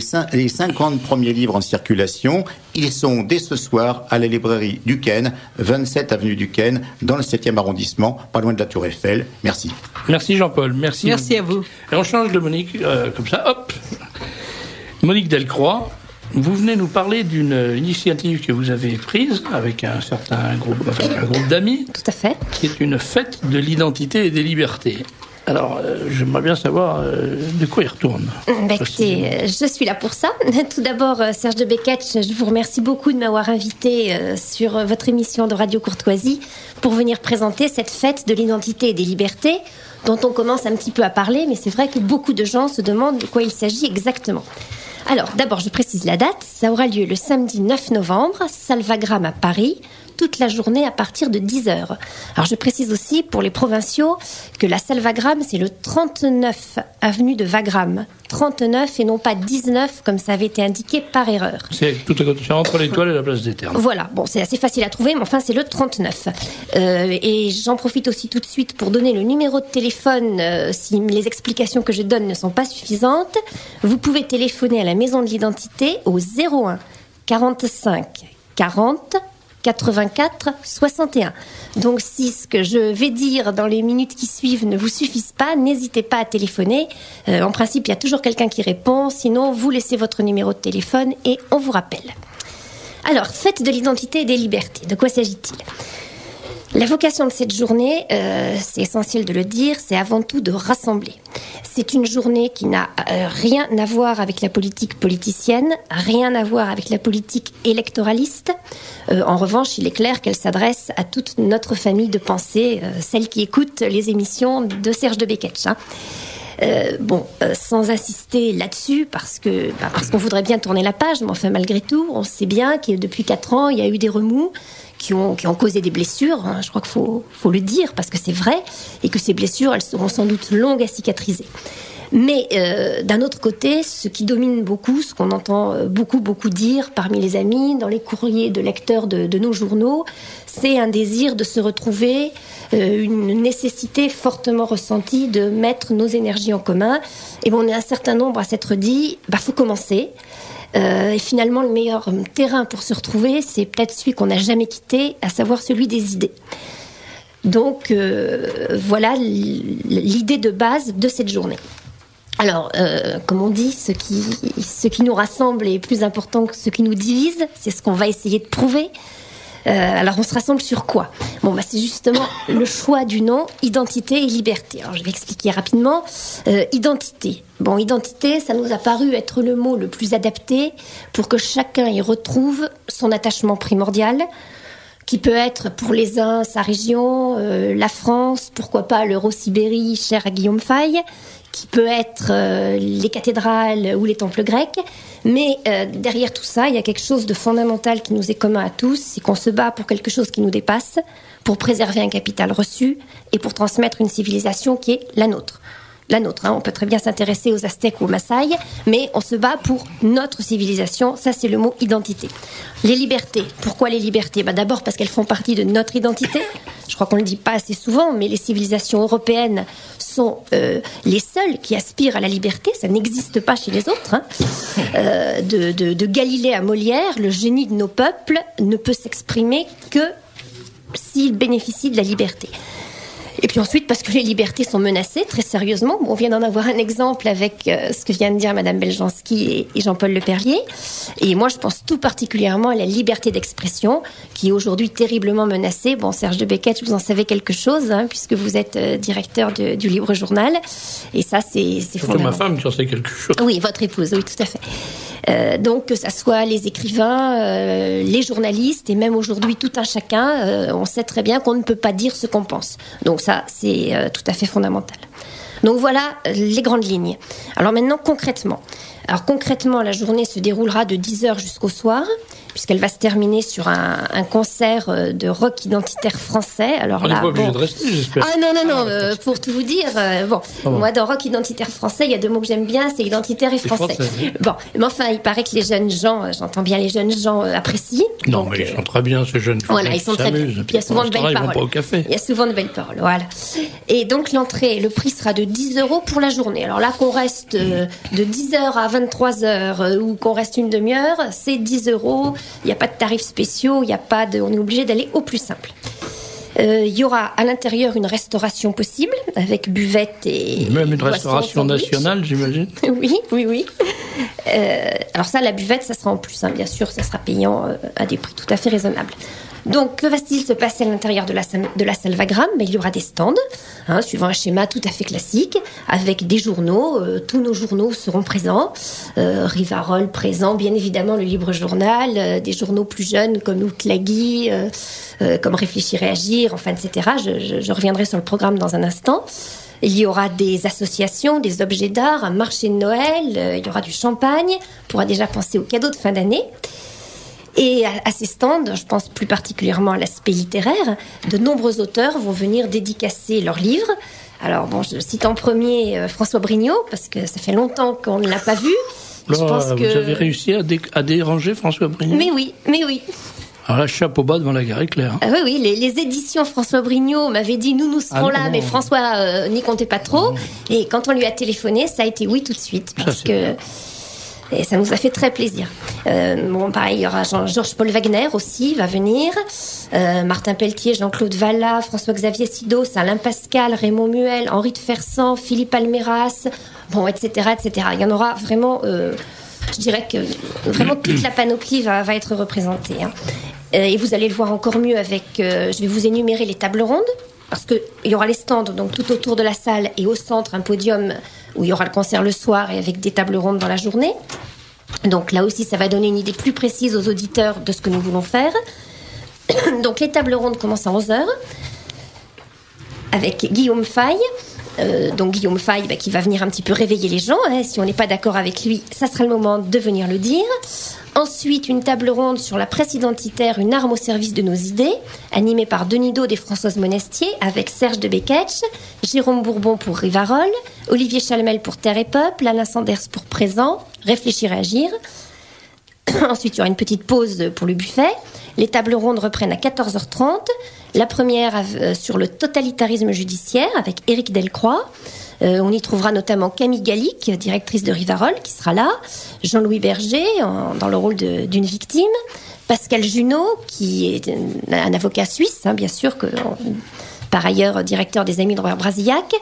50 premiers livres en circulation, ils sont dès ce soir à la librairie Duquesne, 27 avenue Duquesne, dans le 7e arrondissement, pas loin de la Tour Eiffel. Merci. Merci Jean-Paul, merci. Merci à vous. Et on change de Monique, comme ça, hop. Monique Delcroix, vous venez nous parler d'une initiative que vous avez prise avec un certain groupe, un groupe d'amis. Tout à fait. Qui est une fête de l'identité et des libertés. Alors, j'aimerais bien savoir de quoi il retourne. Écoutez, je suis là pour ça. Tout d'abord, Serge de Becketch, je vous remercie beaucoup de m'avoir invité sur votre émission de Radio Courtoisie pour venir présenter cette fête de l'identité et des libertés dont on commence un petit peu à parler, mais c'est vrai que beaucoup de gens se demandent de quoi il s'agit exactement. Alors, d'abord, je précise la date. Ça aura lieu le samedi 9 novembre, Salvagram à Paris, toute la journée à partir de 10h. Alors, je précise aussi pour les provinciaux que la Salvagram, c'est le 39 avenue de Wagram. 39 et non pas 19, comme ça avait été indiqué par erreur. C'est tout à côté, entre l'Étoile et la place des Ternes. Voilà, bon, c'est assez facile à trouver, mais enfin, c'est le 39. Et j'en profite aussi tout de suite pour donner le numéro de téléphone si les explications que je donne ne sont pas suffisantes. Vous pouvez téléphoner à la Maison de l'Identité au 01 45 40 84 61. Donc si ce que je vais dire dans les minutes qui suivent ne vous suffise pas, n'hésitez pas à téléphoner. En principe, il y a toujours quelqu'un qui répond. Sinon, vous laissez votre numéro de téléphone et on vous rappelle. Alors, fête de l'identité et des libertés. De quoi s'agit-il ? La vocation de cette journée, c'est essentiel de le dire, c'est avant tout de rassembler. C'est une journée qui n'a rien à voir avec la politique politicienne, rien à voir avec la politique électoraliste. En revanche, il est clair qu'elle s'adresse à toute notre famille de pensée, celle qui écoute les émissions de Serge de Beketch. Sans insister là-dessus, parce qu'on voudrait bien tourner la page, mais enfin malgré tout, on sait bien que depuis 4 ans, il y a eu des remous qui ont causé des blessures. Je crois qu'il faut le dire, parce que c'est vrai, et que ces blessures, elles seront sans doute longues à cicatriser. Mais d'un autre côté, ce qui domine beaucoup, ce qu'on entend beaucoup dire parmi les amis, dans les courriers de lecteurs de nos journaux, c'est un désir de se retrouver, une nécessité fortement ressentie de mettre nos énergies en commun. Et bon, on est un certain nombre à s'être dit, faut commencer. Et finalement, le meilleur terrain pour se retrouver, c'est peut-être celui qu'on n'a jamais quitté, à savoir celui des idées. Donc, voilà l'idée de base de cette journée. Alors, comme on dit, ce qui nous rassemble est plus important que ce qui nous divise. C'est ce qu'on va essayer de prouver. Alors, on se rassemble sur quoi ? C'est justement le choix du nom, identité et liberté. Alors, je vais expliquer rapidement. Identité. Identité, ça nous a paru être le mot le plus adapté pour que chacun y retrouve son attachement primordial, qui peut être pour les uns sa région, la France, pourquoi pas l'Euro-Sibérie, cher à Guillaume Faye, qui peut être les cathédrales ou les temples grecs. Mais derrière tout ça, il y a quelque chose de fondamental qui nous est commun à tous, c'est qu'on se bat pour quelque chose qui nous dépasse, pour préserver un capital reçu et pour transmettre une civilisation qui est la nôtre. La nôtre, on peut très bien s'intéresser aux Aztèques ou aux Maasai, mais on se bat pour notre civilisation, ça c'est le mot identité. Les libertés, pourquoi les libertés ? D'abord parce qu'elles font partie de notre identité. Je crois qu'on ne le dit pas assez souvent, mais les civilisations européennes sont les seules qui aspirent à la liberté, ça n'existe pas chez les autres. De Galilée à Molière, le génie de nos peuples ne peut s'exprimer que s'il bénéficie de la liberté. Et puis ensuite, parce que les libertés sont menacées, très sérieusement. On vient d'en avoir un exemple avec ce que vient de dire Madame Beljanski et Jean-Paul Leperlier. Et moi, je pense tout particulièrement à la liberté d'expression, qui est aujourd'hui terriblement menacée. Serge de Beketch, vous en savez quelque chose, puisque vous êtes directeur du Libre Journal. Et ça, c'est fondamental. Ma femme qui en sait quelque chose. Oui, votre épouse, oui, tout à fait. Donc, que ça soit les écrivains, les journalistes, et même aujourd'hui, tout un chacun, on sait très bien qu'on ne peut pas dire ce qu'on pense. Donc ça, c'est tout à fait fondamental. Donc voilà les grandes lignes. Alors maintenant, concrètement, la journée se déroulera de 10h jusqu'au soir, puisqu'elle va se terminer sur un concert de rock identitaire français. Alors on n'est pas obligé de rester, j'espère. Non, pour tout vous dire, moi, dans rock identitaire français, il y a 2 mots que j'aime bien, c'est identitaire et français. Mais enfin, il paraît que les jeunes gens, j'entends bien les jeunes gens apprécient. Non, mais ils sont très bien, ces jeunes gens. Voilà, ils sont très bien. Puis il y a souvent de belles paroles. Ils vont pas au café. Il y a souvent de belles paroles, voilà. Et donc, le prix sera de 10 € pour la journée. Alors là, qu'on reste de 10h à 23h ou qu'on reste une demi-heure, c'est 10 €. Il n'y a pas de tarifs spéciaux, on est obligé d'aller au plus simple. Il y aura à l'intérieur une restauration possible, avec buvette et même une restauration nationale, j'imagine. Oui. Alors ça, la buvette, ça sera en plus, bien sûr, ça sera payant à des prix tout à fait raisonnables. Donc, que va-t-il se passer à l'intérieur de la salle Wagram ? Il y aura des stands, suivant un schéma tout à fait classique, avec des journaux. Tous nos journaux seront présents. Rivarol présent, bien évidemment, le Libre Journal, des journaux plus jeunes comme Outlagui, comme Réfléchir et Agir, enfin, etc. Je reviendrai sur le programme dans un instant. Il y aura des associations, des objets d'art, un marché de Noël, il y aura du champagne. On pourra déjà penser aux cadeaux de fin d'année. Et à ces stands, je pense plus particulièrement à l'aspect littéraire, de nombreux auteurs vont venir dédicacer leurs livres. Alors je cite en premier François Brignot, parce que ça fait longtemps qu'on ne l'a pas vu. Vous avez réussi à déranger François Brignot ? Mais oui. Alors là, chapeau bas devant la gare éclair. Oui, les éditions François Brignot m'avaient dit nous serons là, mais François n'y comptait pas trop. Et quand on lui a téléphoné, ça a été oui tout de suite. Parce que Et ça nous a fait très plaisir. Pareil, il y aura Georges-Paul Wagner aussi, va venir. Martin Pelletier, Jean-Claude Vallat, François-Xavier Sidos, Alain Pascal, Raymond Muel, Henri de Fersan, Philippe Alméras, etc., etc. Il y en aura vraiment, je dirais que vraiment toute la panoplie va être représentée. Hein. Et vous allez le voir encore mieux avec, je vais vous énumérer les tables rondes, parce qu'il y aura les stands donc tout autour de la salle et au centre un podium où il y aura le concert le soir et avec des tables rondes dans la journée. Donc là aussi, ça va donner une idée plus précise aux auditeurs de ce que nous voulons faire. Donc les tables rondes commencent à 11h avec Guillaume Faye. Donc Guillaume Faye qui va venir un petit peu réveiller les gens. Hein. Si on n'est pas d'accord avec lui, ça sera le moment de venir le dire. Ensuite, une table ronde sur la presse identitaire, une arme au service de nos idées, animée par Denis Dode et Françoise Monestier, avec Serge de Beketch, Jérôme Bourbon pour Rivarol, Olivier Chalmel pour Terre et Peuple, Alain Sanders pour Présent, Réfléchir et Agir. Ensuite, il y aura une petite pause pour le buffet. Les tables rondes reprennent à 14h30. La première sur le totalitarisme judiciaire avec Éric Delcroix. On y trouvera notamment Camille Gallic, directrice de Rivarol, qui sera là. Jean-Louis Berger, dans le rôle d'une victime. Pascal Junot, qui est un avocat suisse, hein, bien sûr, par ailleurs directeur des Amis de Robert Brasillac.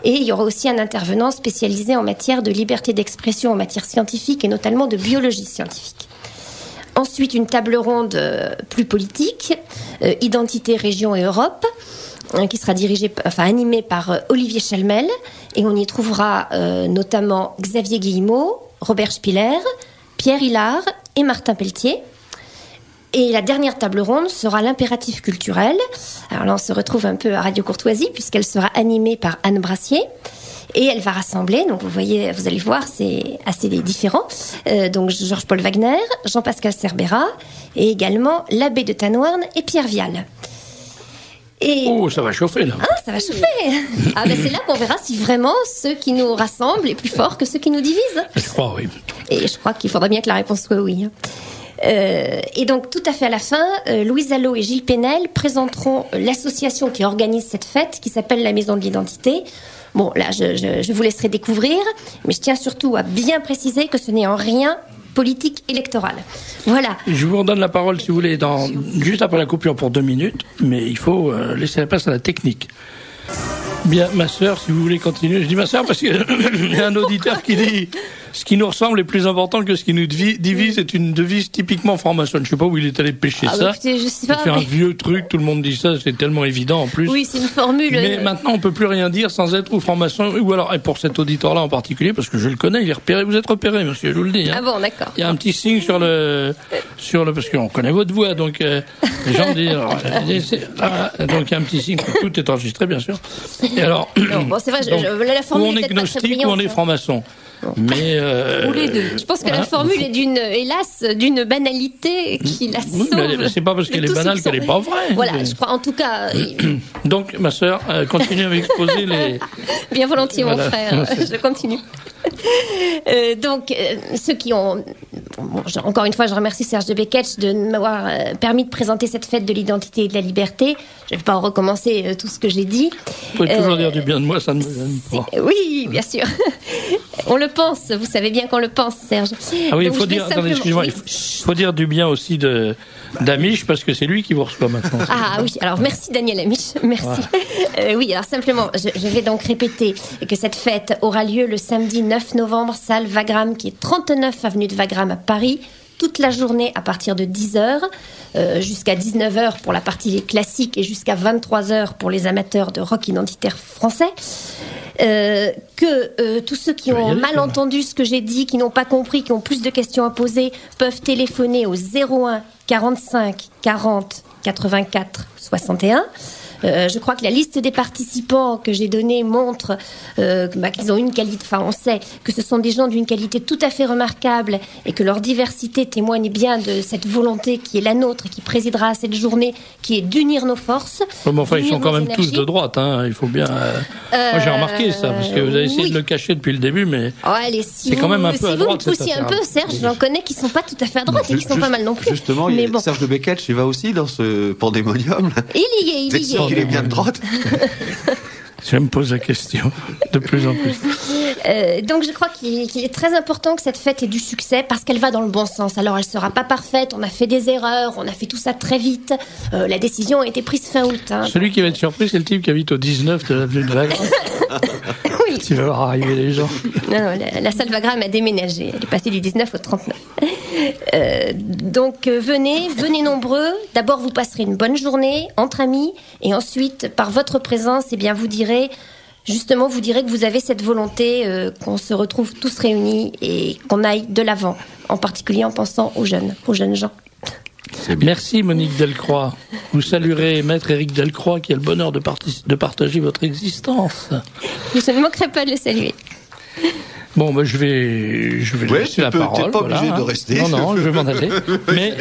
Et il y aura aussi un intervenant spécialisé en matière de liberté d'expression en matière scientifique et notamment de biologie scientifique. Ensuite, une table ronde plus politique, Identité, Région et Europe, qui sera animée par Olivier Chalmel. Et on y trouvera notamment Xavier Guillemot, Robert Spiller, Pierre Hillard et Martin Pelletier. Et la dernière table ronde sera l'impératif culturel. Alors là, on se retrouve un peu à Radio Courtoisie, puisqu'elle sera animée par Anne Brassier. Et elle va rassembler, donc vous allez voir, c'est assez différent. Donc Georges-Paul Wagner, Jean-Pascal Cerbera, et également l'abbé de Tannhouarn et Pierre Vial. Oh, ça va chauffer là. Ah, ça va chauffer. C'est là qu'on verra si vraiment ceux qui nous rassemblent est plus fort que ceux qui nous divisent. Je crois, oui. Et je crois qu'il faudrait bien que la réponse soit oui. Et donc tout à fait à la fin, Louise Allo et Gilles Pénel présenteront l'association qui organise cette fête, qui s'appelle la Maison de l'Identité. Bon, là, je vous laisserai découvrir, mais je tiens surtout à bien préciser que ce n'est en rien politique électorale. Voilà. Je vous redonne la parole, si vous voulez, juste après la coupure pour 2 minutes, mais il faut laisser la place à la technique. Bien, ma sœur, si vous voulez continuer. Je dis ma sœur parce qu'il y a un auditeur qui dit ce qui nous ressemble est plus important que ce qui nous divise. C'est une devise typiquement franc-maçonne. Je sais pas où il est allé pêcher ça. Écoutez, je sais pas. C'est un vieux truc, tout le monde dit ça, c'est tellement évident en plus. Oui, c'est une formule. Mais maintenant, on peut plus rien dire sans être ou franc-maçon, ou alors, et pour cet auditeur-là en particulier, parce que je le connais, il est repéré. Vous êtes repéré, monsieur, je vous le dis. Hein. Ah bon, d'accord. Il y a un petit signe sur le, parce qu'on connaît votre voix, donc les gens disent. Donc il y a un petit signe. Tout est enregistré, bien sûr. Et alors. Bon, c'est vrai, la formule ou on est gnostique ou on est franc-maçon. Bon. Mais ou les deux. Je pense que la formule est d'une banalité qui la sauve. Oui, mais c'est pas parce qu'elle est banale qu'elle est pas vraie. Voilà, je crois en tout cas. Donc, ma sœur, continue à m'exposer les. Bien volontiers, mon frère. Je continue. Donc, ceux qui ont... encore une fois, je remercie Serge de Beketch de m'avoir permis de présenter cette fête de l'identité et de la liberté. Je ne vais pas recommencer tout ce que j'ai dit. Vous pouvez toujours dire du bien de moi, ça ne me gêne pas. Oui, bien sûr. On le pense, vous savez bien qu'on le pense, Serge. Ah oui, il faut dire, attendez, excusez-moi, il faut dire du bien aussi d'Amish, parce que c'est lui qui vous reçoit maintenant. Ah oui, alors merci Daniel Amish, merci. Ouais. Oui, alors simplement, je vais donc répéter que cette fête aura lieu le samedi 9 novembre, salle Wagram, qui est 39 avenue de Wagram à Paris, toute la journée à partir de 10h, jusqu'à 19h pour la partie classique et jusqu'à 23h pour les amateurs de rock identitaire français. Que tous ceux qui ont mal entendu ce que j'ai dit, qui n'ont pas compris, qui ont plus de questions à poser, peuvent téléphoner au 01 45 40 84 61. Je crois que la liste des participants que j'ai donnée montre qu'ils ont une qualité. Enfin, on sait que ce sont des gens d'une qualité tout à fait remarquable et que leur diversité témoigne bien de cette volonté qui est la nôtre et qui présidera à cette journée, qui est d'unir nos forces. Mais enfin, ils sont quand même tous de droite. Hein. Il faut bien. Moi, j'ai remarqué ça parce que vous avez essayé de le cacher depuis le début, mais allez, c'est quand même un peu à droite. Si vous me poussiez un peu, Serge, j'en connais qui sont pas tout à fait à droite et qui sont pas mal non plus. Justement, Serge de Beketch, il va aussi dans ce pandémonium. Il y est. Il est bien de droite. Je me pose la question de plus en plus. Donc je crois qu'il est très important que cette fête ait du succès parce qu'elle va dans le bon sens. Alors elle sera pas parfaite, on a fait des erreurs, on a fait tout ça très vite. La décision a été prise fin août. Hein. Celui qui va être surpris, c'est le type qui habite au 19 de l'avenue de Wagram. Oui. Tu vas voir arriver les gens. Non, la salle Wagram a déménagé. Elle est passée du 19 au 39. Donc venez nombreux. D'abord vous passerez une bonne journée entre amis et ensuite par votre présence, eh bien vous direz que vous avez cette volonté qu'on se retrouve tous réunis et qu'on aille de l'avant, en particulier en pensant aux jeunes gens. Merci Monique Delcroix. Vous saluerez Maître Éric Delcroix qui a le bonheur de partager votre existence. Je ne manquerai pas de le saluer. Bon, je vais laisser la parole. T'es pas obligé de rester. Non, je vais m'en aller.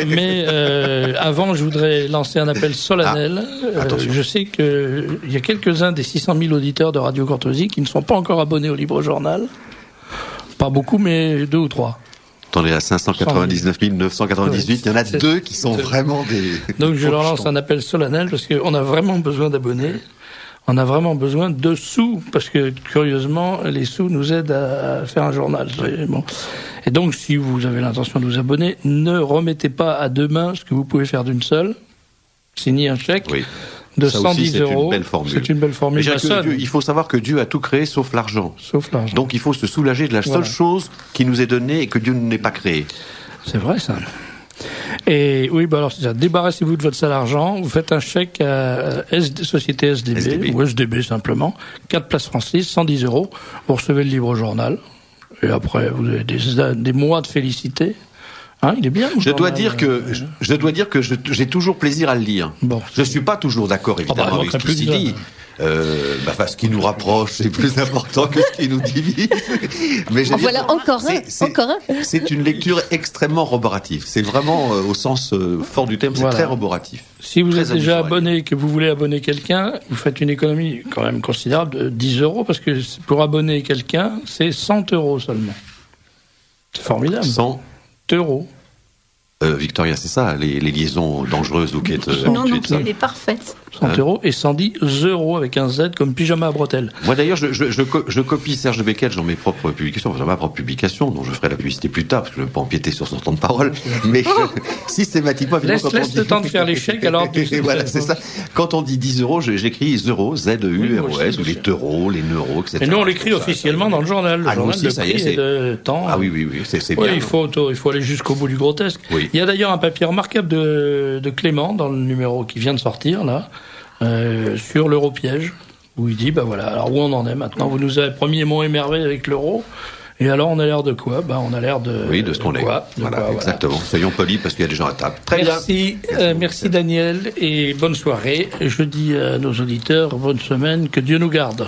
Mais avant, je voudrais lancer un appel solennel. Je sais qu'il y a quelques-uns des 600 000 auditeurs de Radio Courtoisie qui ne sont pas encore abonnés au Libre Journal. Pas beaucoup, mais 2 ou 3. T'en es à 599 998. Il y en a 2 qui sont vraiment des... Donc je leur lance un appel solennel parce qu'on a vraiment besoin d'abonnés. On a vraiment besoin de sous, parce que, curieusement, les sous nous aident à faire un journal. Bon. Et donc, si vous avez l'intention de vous abonner, ne remettez pas à deux mains ce que vous pouvez faire d'une seule. Signez un chèque de 110 euros. C'est une belle formule. Il faut savoir que Dieu a tout créé sauf l'argent. Donc, il faut se soulager de la seule chose qui nous est donnée et que Dieu n'ait pas créée. C'est vrai, ça. Et oui, alors c'est ça. Débarrassez-vous de votre sale argent. Vous faites un chèque à Société SDB, ou SDB simplement. 4 places Francis, 110 euros. Vous recevez le Libre Journal. Et après, vous avez des mois de félicité. Hein, il est bien. Je dois dire que j'ai toujours plaisir à le lire. Bon. Je suis pas toujours d'accord évidemment avec ce qui s'y dit. Ce qui nous rapproche, c'est plus important que ce qui nous divise. Mais voilà encore un. C'est une lecture extrêmement roborative. C'est vraiment au sens fort du terme, c'est très roboratif. Si vous êtes déjà abonné et que vous voulez abonner quelqu'un, vous faites une économie quand même considérable de 10 euros parce que pour abonner quelqu'un, c'est 100 euros seulement. C'est formidable. 100 euros. Victoria, c'est ça, les liaisons dangereuses ou quêtes. Non, elle est parfaite. 100 euros et 110 euros avec un Z comme pyjama à bretelles. Moi d'ailleurs, je copie Serge Beckett dans mes propres publications, dans ma propre publication, dont je ferai la publicité plus tard, parce que je ne veux pas empiéter sur son temps de parole, mais systématiquement... Laisse le temps de faire les chèques, alors... Voilà, c'est ça. Quand on dit 10 euros, j'écris euros, Z-E-U-R-O-S, ou les euros, les neuros, etc. Et nous, on l'écrit officiellement dans le journal. Le journal de prix et de temps. Ah oui, c'est bien. Il faut aller jusqu'au bout du grotesque. Oui. Il y a d'ailleurs un papier remarquable de Clément, dans le numéro qui vient de sortir, là, sur l'euro-piège, où il dit, alors où on en est maintenant? Vous nous avez promis mon émerveil avec l'euro, et alors on a l'air de quoi? On a l'air de... Oui, de ce qu'on est. Voilà, exactement. Soyons polis parce qu'il y a des gens à table. Très bien. Merci Daniel, et bonne soirée. Je dis à nos auditeurs, bonne semaine, que Dieu nous garde.